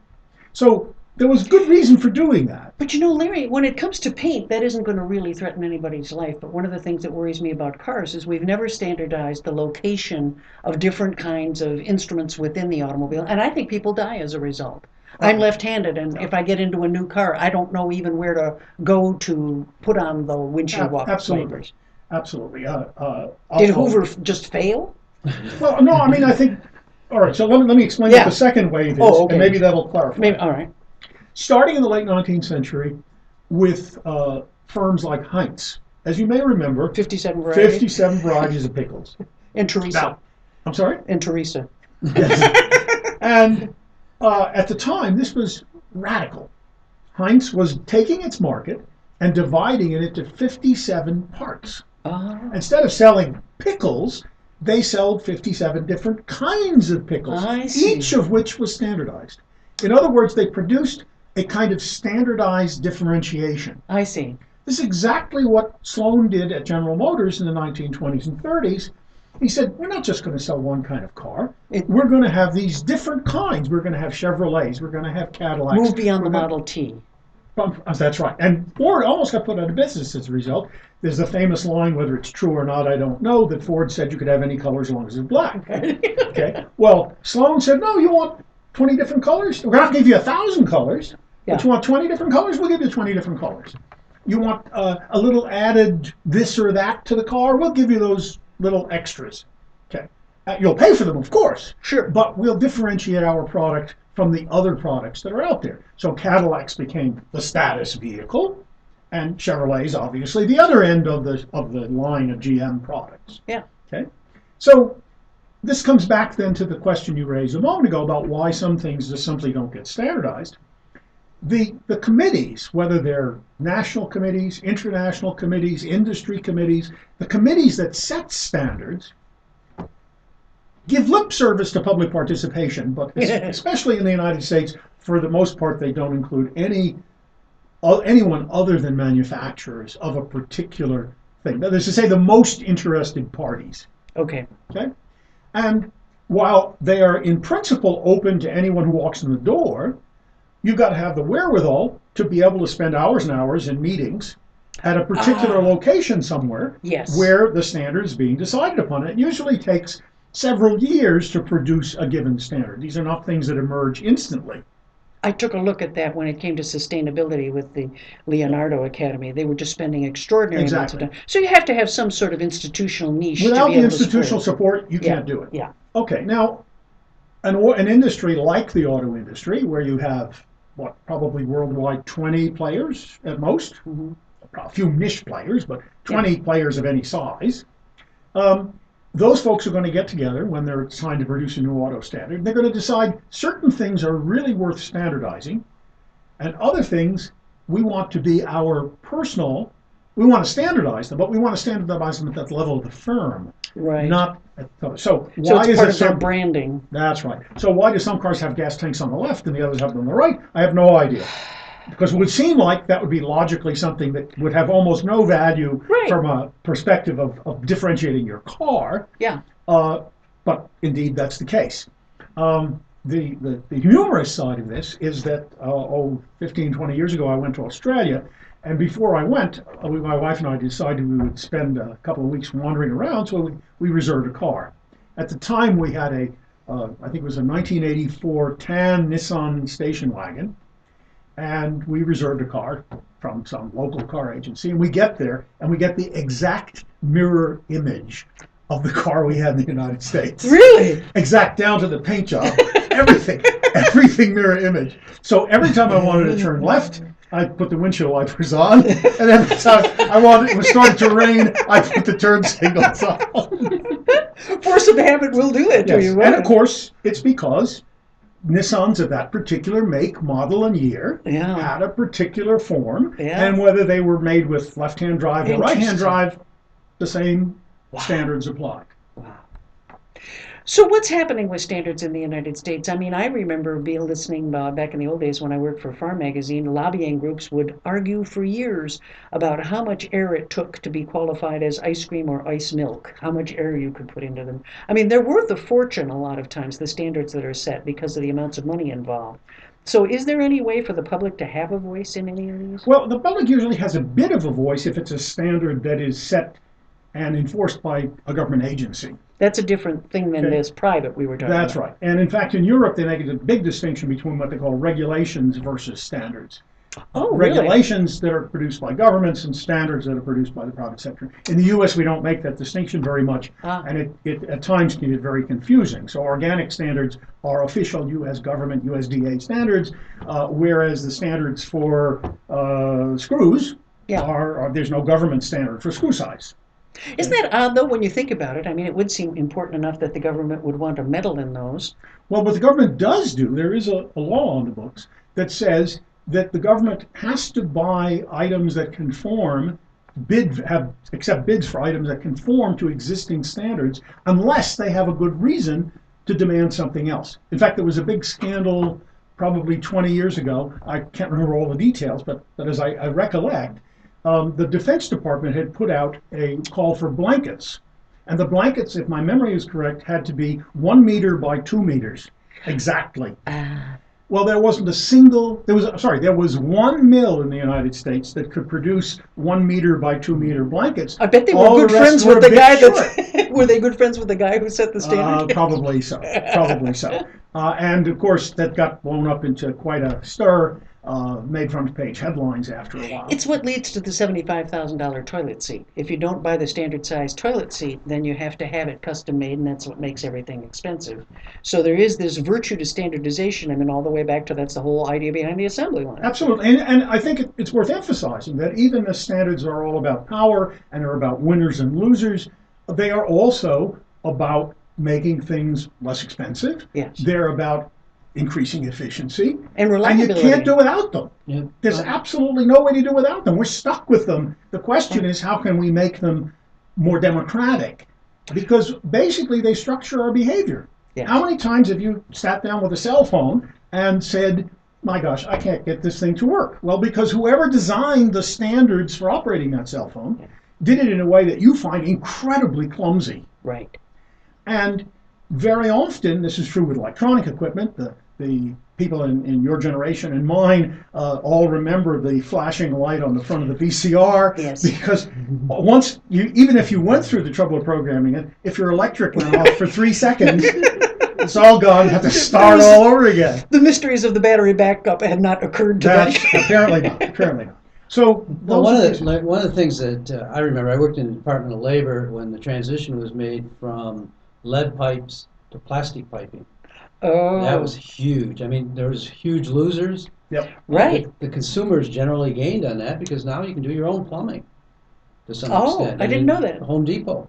So there was good reason for doing that. But you know, Larry, when it comes to paint, that isn't going to really threaten anybody's life. But one of the things that worries me about cars is we've never standardized the location of different kinds of instruments within the automobile. And I think people die as a result. I'm left-handed, and if I get into a new car, I don't know even where to go to put on the windshield wipers. Absolutely. Did Hoover just fail? Well, no, I mean, I think, all right, so let me explain what the second wave is, okay. and maybe that'll clarify. All right. Starting in the late 19th century with firms like Heinz. As you may remember, 57 varieties. 57 varieties of pickles. And Teresa. Now, I'm sorry? And Teresa. Yes. And at the time, this was radical. Heinz was taking its market and dividing it into 57 parts. Instead of selling pickles, they sold 57 different kinds of pickles, I see. each of which was standardized. In other words, they produced a kind of standardized differentiation. I see. This is exactly what Sloan did at General Motors in the 1920s and 30s. He said, we're not just going to sell one kind of car. We're going to have these different kinds. We're going to have Chevrolets. We're going to have Cadillacs. Move beyond the Model T. That's right. And Ford almost got put out of business as a result. There's a famous line, whether it's true or not, I don't know, that Ford said you could have any color as long as it's black. Okay. Well, Sloan said, no, you want 20 different colors? We're not going to give you 1,000 colors. Yeah. But you want 20 different colors? We'll give you 20 different colors. You want a little added this or that to the car? We'll give you those little extras. Okay. You'll pay for them, of course. Sure. But we'll differentiate our product from the other products that are out there. So Cadillacs became the status vehicle, and Chevrolet's obviously the other end of the line of GM products. Yeah. Okay. So this comes back then to the question you raised a moment ago about why some things just simply don't get standardized. The committees, whether they're national committees, international committees, industry committees, the committees that set standards give lip service to public participation, but especially in the United States, for the most part, they don't include anyone other than manufacturers of a particular thing. That is to say, the most interested parties. Okay. Okay? And while they are in principle open to anyone who walks in the door, you've got to have the wherewithal to be able to spend hours and hours in meetings at a particular location somewhere where the standard is being decided upon. It usually takes several years to produce a given standard. These are not things that emerge instantly. I took a look at that when it came to sustainability with the Leonardo Academy. They were just spending extraordinary amounts of Exactly. time. So you have to have some sort of institutional niche Without to be the able to institutional support support, you Yeah, can't do it. yeah. Okay, now an industry like the auto industry, where you have what probably worldwide 20 players at most, Mhm. a few niche players, but 20 players of any size. Those folks are going to get together when they're trying to produce a new auto standard. They're going to decide certain things are really worth standardizing, and other things we want to be our personal. We want to standardize them, but we want to standardize them at the level of the firm, Right. not at the. So So why it's is part it of their some? branding. That's right. So why do some cars have gas tanks on the left and the others have them on the right? I have no idea. Because it would seem like that would be logically something that would have almost no value Right. from a perspective of differentiating your car. Yeah. But indeed, that's the case. The humorous side of this is that 15, 20 years ago, I went to Australia. And before I went, my wife and I decided we would spend a couple of weeks wandering around, so we reserved a car. At the time, we had I think it was a 1984 tan Nissan station wagon, and we reserved a car from some local car agency. And we get there, and we get the exact mirror image of the car we had in the United States. Really? Exact down to the paint job, everything mirror image. So every time I wanted to turn left, I put the windshield wipers on, and every time it was starting to rain, I put the turn signals on. Force of habit will do that to Yes. you. And of course, it's because Nissans of that particular make, model, and year Yeah. had a particular form, Yeah. and whether they were made with left-hand drive or right-hand Interesting. drive, the same Wow. standards applied. Wow. So what's happening with standards in the United States? I mean, I remember listening back in the old days when I worked for Farm Magazine, lobbying groups would argue for years about how much air it took to be qualified as ice cream or ice milk, how much air you could put into them. I mean, they're worth a fortune a lot of times, the standards that are set, because of the amounts of money involved. So is there any way for the public to have a voice in any of these? Well, the public usually has a bit of a voice if it's a standard that is set and enforced by a government agency. That's a different thing than Okay. this private we were talking That's about. right. And in fact, in Europe, they make a big distinction between what they call regulations versus standards. Oh, really? Regulations that are produced by governments and standards that are produced by the private sector. In the U.S., we don't make that distinction very much, and it at times can get very confusing. So organic standards are official U.S. government, USDA standards, whereas the standards for screws are there's no government standard for screw size. Isn't that odd, though, when you think about it? I mean, it would seem important enough that the government would want to meddle in those. Well, what the government does do, there is a law on the books that says that the government has to buy items that conform, accept bids for items that conform to existing standards, unless they have a good reason to demand something else. In fact, there was a big scandal probably 20 years ago. I can't remember all the details, but as I recollect, the Defense Department had put out a call for blankets. And the blankets, if my memory is correct, had to be 1 meter by 2 meters, exactly. Well, there was one mill in the United States that could produce 1 meter by 2 meter blankets. I bet they All were good the rest friends were with a the bit guy short. that were they good friends with the guy who set the standard? Probably so. Probably so. And of course, that got blown up into quite a stir, made front page headlines after a while. It's what leads to the $75,000 toilet seat. If you don't buy the standard size toilet seat, then you have to have it custom made, and that's what makes everything expensive. So there is this virtue to standardization, and then all the way back to that's the whole idea behind the assembly line. Absolutely. And I think it's worth emphasizing that even the standards are all about power and they're about winners and losers, they are also about making things less expensive. Yes. They're about increasing efficiency. And And reliability. you can't do without them. Yeah. There's absolutely no way to do without them. We're stuck with them. The question is, how can we make them more democratic? Because basically they structure our behavior. Yes. How many times have you sat down with a cell phone and said, my gosh, I can't get this thing to work? Well, because whoever designed the standards for operating that cell phone did it in a way that you find incredibly clumsy. Right. And very often, this is true with electronic equipment, the people in your generation and mine all remember the flashing light on the front of the VCR. Yes. Because once even if you went through the trouble of programming it, if your electric went off for 3 seconds, It's all gone. You have to start all over again. The mysteries of the battery backup had not occurred to That's them. apparently not. Apparently not. So Well, those one of the things that I remember, I worked in the Department of Labor when the transition was made from lead pipes to plastic piping. Oh, That was huge. I mean, there was huge losers. Yep. right. The consumers generally gained on that because now you can do your own plumbing to some Oh, extent. I didn't know that. Home Depot.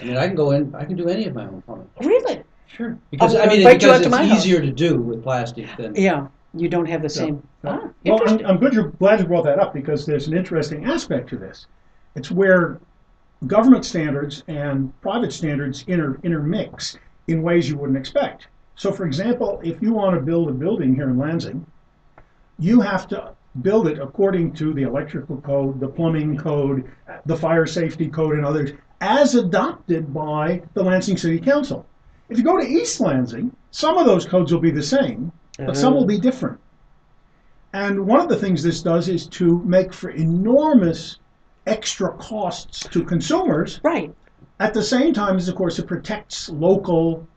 I mean, I can go in, I can do any of my own plumbing. Really? Sure. Because, I'll I mean, invite you out because to my it's house. easier to do with plastic than. Yeah, you don't have the same. Yeah. Ah, Well, interesting. I'm glad you brought that up because there's an interesting aspect to this. It's where government standards and private standards intermix in ways you wouldn't expect. So, for example, if you want to build a building here in Lansing, you have to build it according to the electrical code, the plumbing code, the fire safety code, and others, as adopted by the Lansing City Council. If you go to East Lansing, some of those codes will be the same, but some will be different. And one of the things this does is to make for enormous extra costs to consumers. Right. At the same time as, of course, it protects local,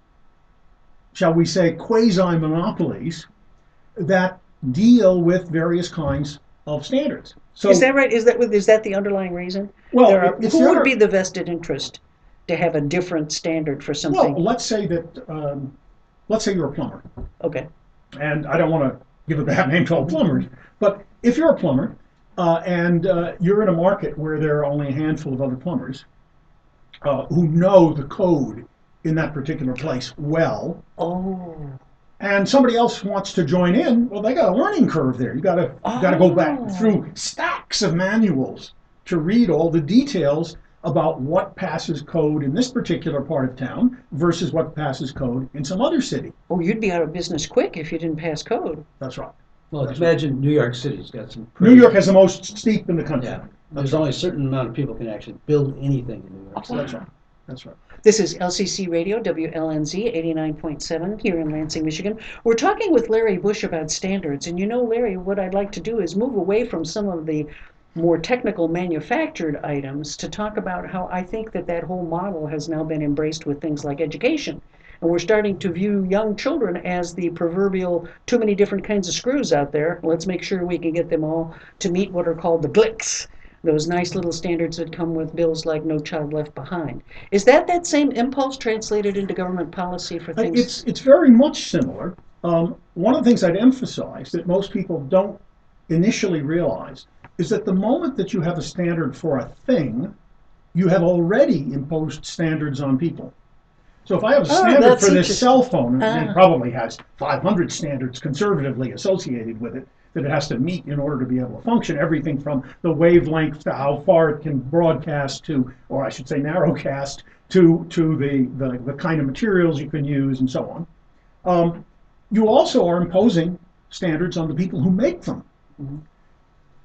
shall we say, quasi-monopolies that deal with various kinds of standards. So, Is that right? Is that the underlying reason? well, Who would be the vested interest to have a different standard for something? well, let's say that, let's say you're a plumber, Okay. and I don't want to give a bad name to all plumbers, but if you're a plumber and you're in a market where there are only a handful of other plumbers who know the code in that particular place well, Oh. and somebody else wants to join in, well, they got a learning curve there. You got to go back through stacks of manuals to read all the details about what passes code in this particular part of town versus what passes code in some other city. Oh, you'd be out of business quick if you didn't pass code. That's right. Well, imagine New York City's got some. New York has the most steep in the country. Yeah. There's only a certain amount of people can actually build anything in New York City. That's right. That's right. This is LCC Radio, WLNZ 89.7 here in Lansing, Michigan. We're talking with Larry Busch about standards. And you know, Larry, what I'd like to do is move away from some of the more technical manufactured items to talk about how I think that whole model has now been embraced with things like education. And we're starting to view young children as the proverbial too many different kinds of screws out there. Let's make sure we can get them all to meet what are called the GLICs, those nice little standards that come with bills like No Child Left Behind. Is that same impulse translated into government policy for things? It's very much similar. One of the things I'd emphasize that most people don't initially realize is that the moment that you have a standard for a thing, you have already imposed standards on people. So if I have a standard for this cell phone, and it probably has 500 standards conservatively associated with it that it has to meet in order to be able to function, everything from the wavelength to how far it can broadcast to, or I should say narrowcast, to the kind of materials you can use and so on. You also are imposing standards on the people who make them. Mm-hmm.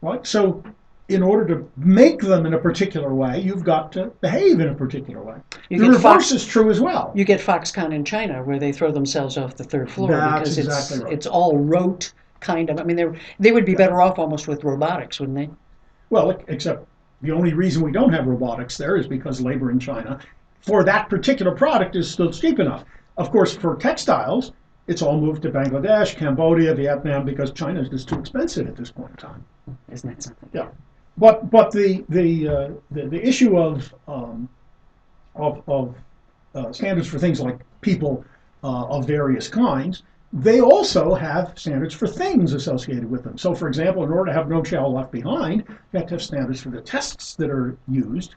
Right? So in order to make them in a particular way, you've got to behave in a particular way. The reverse is true as well. You get Foxconn in China where they throw themselves off the third floor That's because exactly right. It's all rote kind of. I mean, they would be better off almost with robotics, wouldn't they? Well, except the only reason we don't have robotics there is because labor in China for that particular product is still cheap enough. Of course, for textiles, it's all moved to Bangladesh, Cambodia, Vietnam, because China is just too expensive at this point in time. Isn't that something? Yeah, but the issue of standards for things like people of various kinds, they also have standards for things associated with them. So, for example, in order to have No Child Left Behind, you have to have standards for the tests that are used,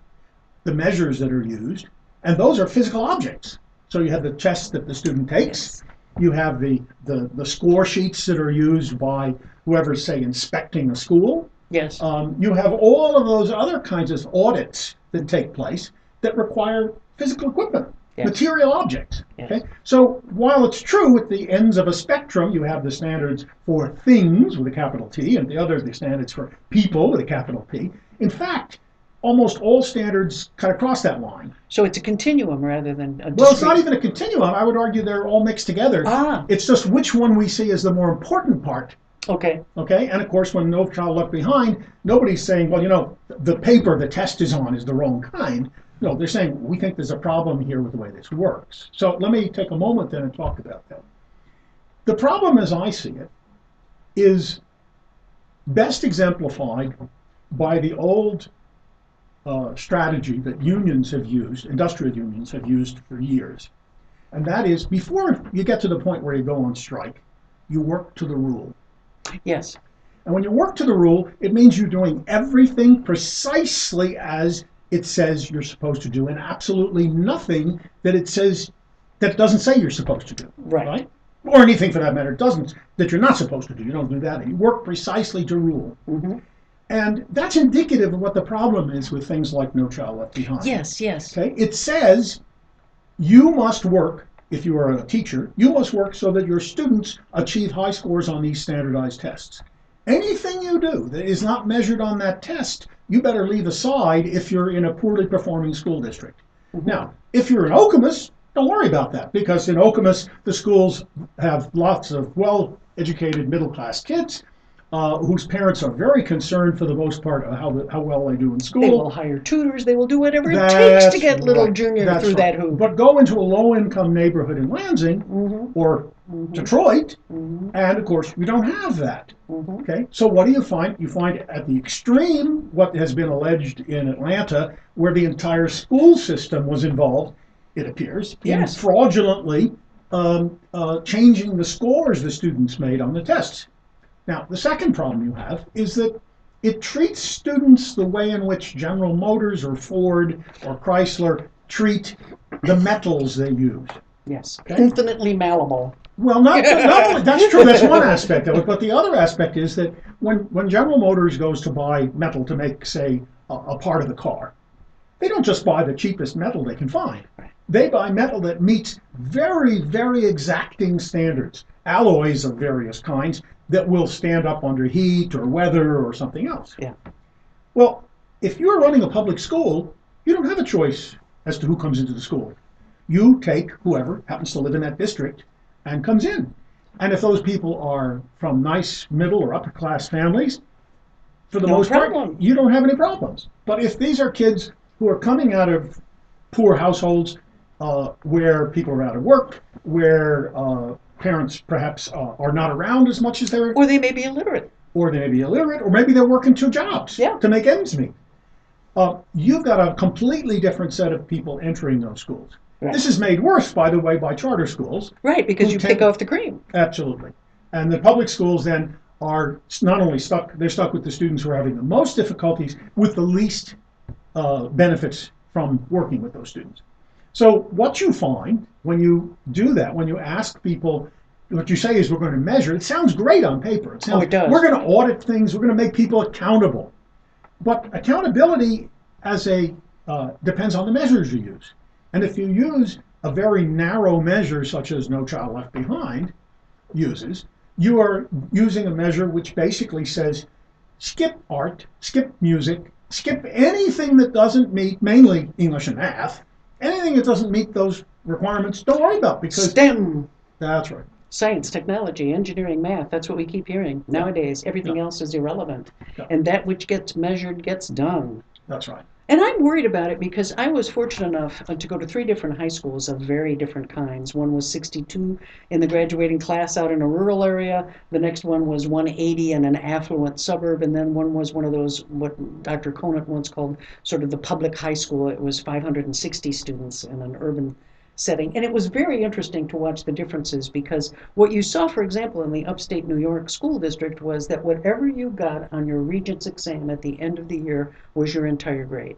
the measures that are used, and those are physical objects. So you have the test that the student takes. Yes. You have the score sheets that are used by whoever's, say, inspecting a school. Yes. You have all of those other kinds of audits that take place that require physical equipment, yes. Material objects. Yes. Okay? So while it's true at the ends of a spectrum, you have the standards for things with a capital T, and the other the standards for people with a capital P. In fact, almost all standards cut across that line. So it's a continuum rather than a discrete... Well, it's not even a continuum. I would argue they're all mixed together. It's just which one we see as the more important part. Okay. Okay, and of course, when No Child Left Behind, nobody's saying, well, you know, the paper the test is on is the wrong kind. No, they're saying, we think there's a problem here with the way this works. So let me take a moment then and talk about that. The problem, as I see it, is best exemplified by the old strategy that unions have used, industrial unions have used for years. And that is, before you get to the point where you go on strike, you work to the rule. Yes. And when you work to the rule, it means you're doing everything precisely as it says you're supposed to do, and absolutely nothing that it says that it doesn't say you're supposed to do. Right. Or anything for that matter it doesn't that you're not supposed to do. You don't do that. You work precisely to rule. Mm-hmm. And that's indicative of what the problem is with things like No Child Left Behind. Yes, yes. Okay? It says you must work, if you are a teacher, you must work so that your students achieve high scores on these standardized tests. Anything you do that is not measured on that test, you better leave aside if you're in a poorly performing school district. Mm-hmm. Now, if you're in Okemos, don't worry about that, because in Okemos, the schools have lots of well-educated middle-class kids whose parents are very concerned, for the most part, of how well they do in school. They will hire tutors. They will do whatever it takes to get little Junior through that hoop. But go into a low-income neighborhood in Lansing or Detroit, and of course, you don't have that. Okay, so what do you find? You find at the extreme what has been alleged in Atlanta, where the entire school system was involved, it appears, in fraudulently changing the scores the students made on the tests. Now, the second problem you have is that it treats students the way in which General Motors or Ford or Chrysler treat the metals they use. Yes, infinitely malleable. Well, not only, that's true, that's one aspect of it, but the other aspect is that when General Motors goes to buy metal to make, say, a part of the car, they don't just buy the cheapest metal they can find. They buy metal that meets very, very exacting standards, alloys of various kinds that will stand up under heat or weather or something else. Yeah. Well, if you're running a public school, you don't have a choice as to who comes into the school. You take whoever happens to live in that district and comes in. And if those people are from nice middle or upper class families, for the most part, you don't have any problems. But if these are kids who are coming out of poor households where people are out of work, where parents perhaps are not around as much as they're... Or they may be illiterate. Or they may be illiterate, or maybe they're working two jobs to make ends meet. You've got a completely different set of people entering those schools. Right. This is made worse, by the way, by charter schools. Right, because you pick off the cream. Absolutely. And the public schools then are not only stuck, they're stuck with the students who are having the most difficulties with the least benefits from working with those students. So what you find when you do that, when you ask people, what you say is we're going to measure, it sounds great on paper. It sounds, it does. We're going to audit things, we're going to make people accountable. But accountability depends on the measures you use. And if you use a very narrow measure, such as No Child Left Behind uses, you are using a measure which basically says, skip art, skip music, skip anything that doesn't meet, mainly English and math, anything that doesn't meet those requirements, don't worry about, because... STEM. That's right. Science, technology, engineering, math, that's what we keep hearing. Nowadays, everything else is irrelevant. And that which gets measured gets done. That's right. And I'm worried about it because I was fortunate enough to go to 3 different high schools of very different kinds. One was 62 in the graduating class out in a rural area. The next one was 180 in an affluent suburb. And then one was one of those, what Dr. Conant once called sort of the public high school. It was 560 students in an urban setting. And it was very interesting to watch the differences, because what you saw, for example, in the upstate New York school district was that whatever you got on your Regents exam at the end of the year was your entire grade.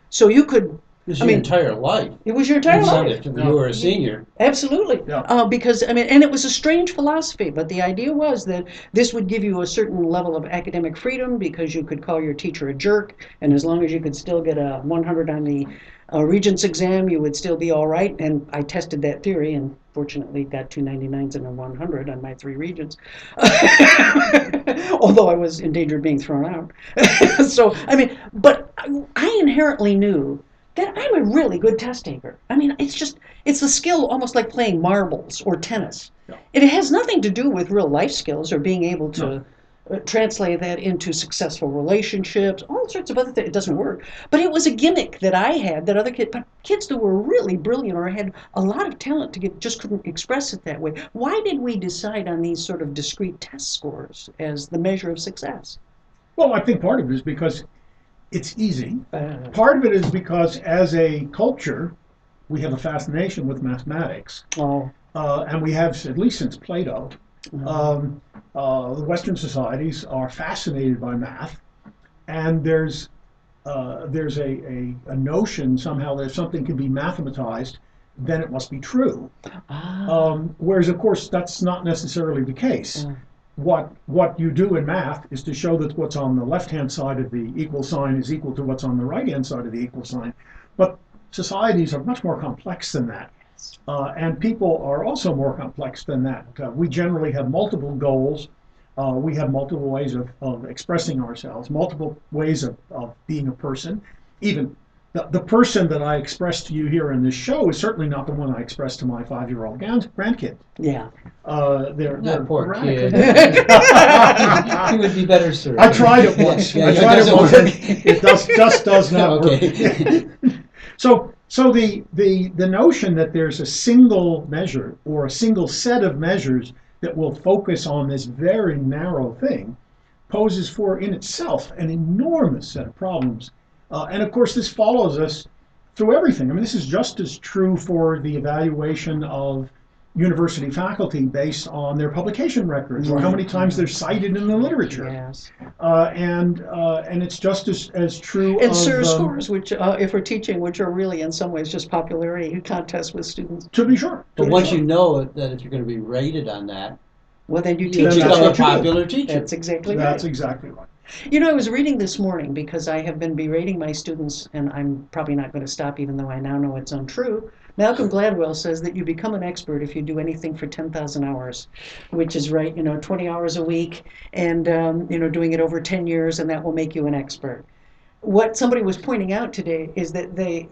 So you could... It was your entire life. It was your entire life. If you were a senior. Absolutely. Yeah. Because, I mean, and it was a strange philosophy, but the idea was that this would give you a certain level of academic freedom, because you could call your teacher a jerk, and as long as you could still get a 100 on the Regents exam, you would still be all right. And I tested that theory and fortunately got 2 99s and a 100 on my 3 Regents. Although I was in danger of being thrown out. So, I mean, but I inherently knew that I'm a really good test taker. I mean, it's a skill almost like playing marbles or tennis. Yeah. It has nothing to do with real life skills or being able to translate that into successful relationships, all sorts of other things. It doesn't work. But it was a gimmick that I had that other kids, but kids that were really brilliant or had a lot of talent to get, just couldn't express it that way. Why did we decide on these sort of discrete test scores as the measure of success? Well, I think part of it is because it's easy. Uh, Part of it is because as a culture, we have a fascination with mathematics, oh, and we have, at least since Plato, the Western societies are fascinated by math, and there's a notion somehow that if something can be mathematized, then it must be true. Whereas, of course, that's not necessarily the case. What you do in math is to show that what's on the left-hand side of the equal sign is equal to what's on the right-hand side of the equal sign. But societies are much more complex than that. And people are also more complex than that. We generally have multiple goals. We have multiple ways of expressing ourselves, multiple ways of being a person. Even the person that I expressed to you here in this show is certainly not the one I expressed to my 5-year-old grandkid. yeah. They're Poor radically kid. different. He would be better served. I tried it once. Yeah, I it tried it doesn't once. work. It just does not work. Okay. So the notion that there's a single measure or a single set of measures that will focus on this very narrow thing poses for in itself an enormous set of problems. And of course, this follows us through everything. I mean, this is just as true for the evaluation of university faculty based on their publication records or how many times they're cited in the literature. Yes. And it's just as true And of SIR scores, which, if we're teaching, which are really in some ways just popularity contests with students. to be sure. But once you know that if you're going to be rated on that, Well, then you you teach That's it. become a what you do. popular teacher. That's exactly That's right. exactly right. You know, I was reading this morning because I have been berating my students, and I'm probably not going to stop even though I now know it's untrue. Malcolm Gladwell says that you become an expert if you do anything for 10,000 hours, which is right, 20 hours a week, and, doing it over 10 years, and that will make you an expert. What somebody was pointing out today is that they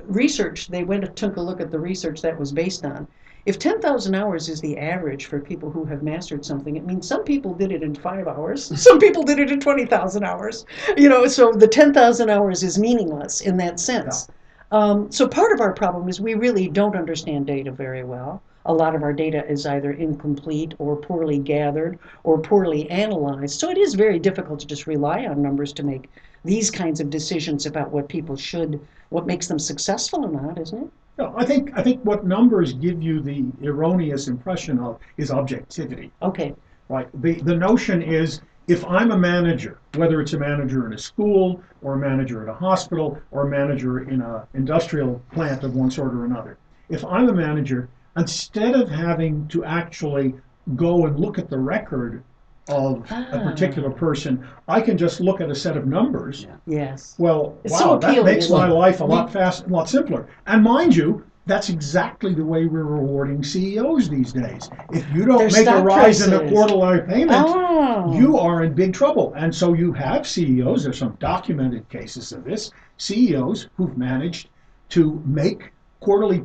went and took a look at the research that was based on. If 10,000 hours is the average for people who have mastered something, it means some people did it in 5 hours, some people did it in 20,000 hours. So the 10,000 hours is meaningless in that sense. So part of our problem is we really don't understand data very well. A lot of our data is either incomplete or poorly gathered or poorly analyzed. So it is very difficult to just rely on numbers to make these kinds of decisions about what makes them successful or not, isn't it? No, I think what numbers give you the erroneous impression of is objectivity. Okay. Right. The notion is if I'm a manager, whether it's a manager in a school or a manager at a hospital or a manager in an industrial plant of one sort or another, if I'm a manager, instead of having to actually go and look at the record of a particular person, I can just look at a set of numbers. Yes. Well, It's wow, so that appealing, makes isn't my it? life a lot simpler. And mind you, that's exactly the way we're rewarding CEOs these days. If you don't Their make a stock rise in a prices. quarterly payment, Oh. you are in big trouble. And so you have CEOs, there's some documented cases of this, CEOs who've managed to make quarterly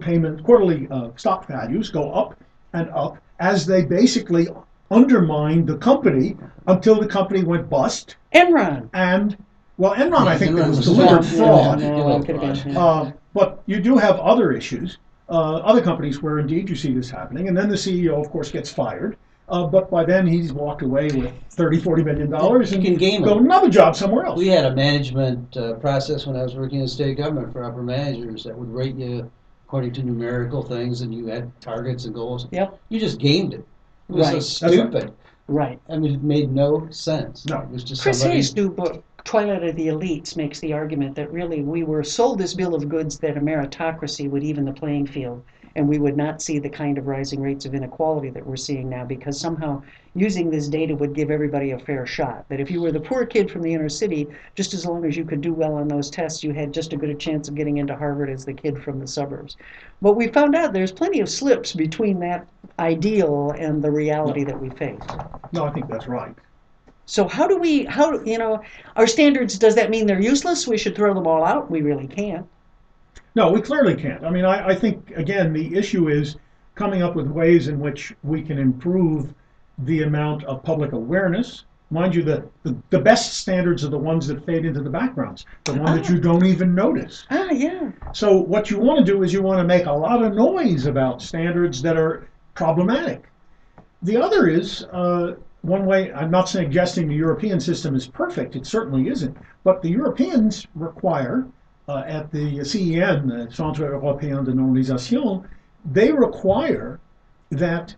stock values go up and up as they basically undermined the company until the company went bust. Enron. And, well, Enron, I think Enron there was was deliberate fraud. No, it could have been, yeah. But you do have other issues, other companies where indeed you see this happening. And then the CEO, of course, gets fired. But by then he's walked away with $30-40 million You can game and go them. another job somewhere else. We had a management process when I was working in state government for upper managers that would rate you according to numerical things, and you had targets and goals. Yep. You just gamed it. It was Right. so That's right. stupid. Right. I mean, it made no sense. No. It was just Chris somebody. Hayes' new book, Twilight of the Elites, makes the argument that really we were sold this bill of goods that a meritocracy would even the playing field, and we would not see the kind of rising rates of inequality that we're seeing now, because somehow using this data would give everybody a fair shot. That if you were the poor kid from the inner city, just as long as you could do well on those tests, you had just as good a chance of getting into Harvard as the kid from the suburbs. But we found out there's plenty of slips between that ideal and the reality that we face. No, I think that's right. So our standards, does that mean they're useless? We should throw them all out? We really can't. No, we clearly can't. I mean, I think, again, the issue is coming up with ways in which we can improve the amount of public awareness mind you, the best standards are the ones that fade into the backgrounds, the one that you don't even notice. Yeah. So what you want to do is you want to make a lot of noise about standards that are problematic. The other is one way. I'm not suggesting the European system is perfect. It certainly isn't. But the Europeans require at the CEN, the Centre Européen de Normalisation, they require that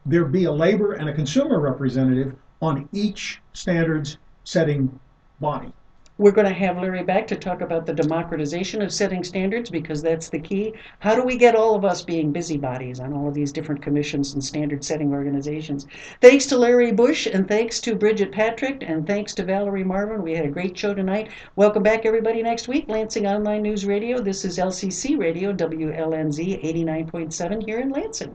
there be a labor and a consumer representative on each standards setting body. We're going to have Larry back to talk about the democratization of setting standards, because that's the key. How do we get all of us being busybodies on all of these different commissions and standard setting organizations? Thanks to Larry Busch, and thanks to Bridget Patrick, and thanks to Valerie Marvin. We had a great show tonight. Welcome back, everybody, next week. Lansing Online News Radio. This is LCC Radio, WLNZ 89.7 here in Lansing.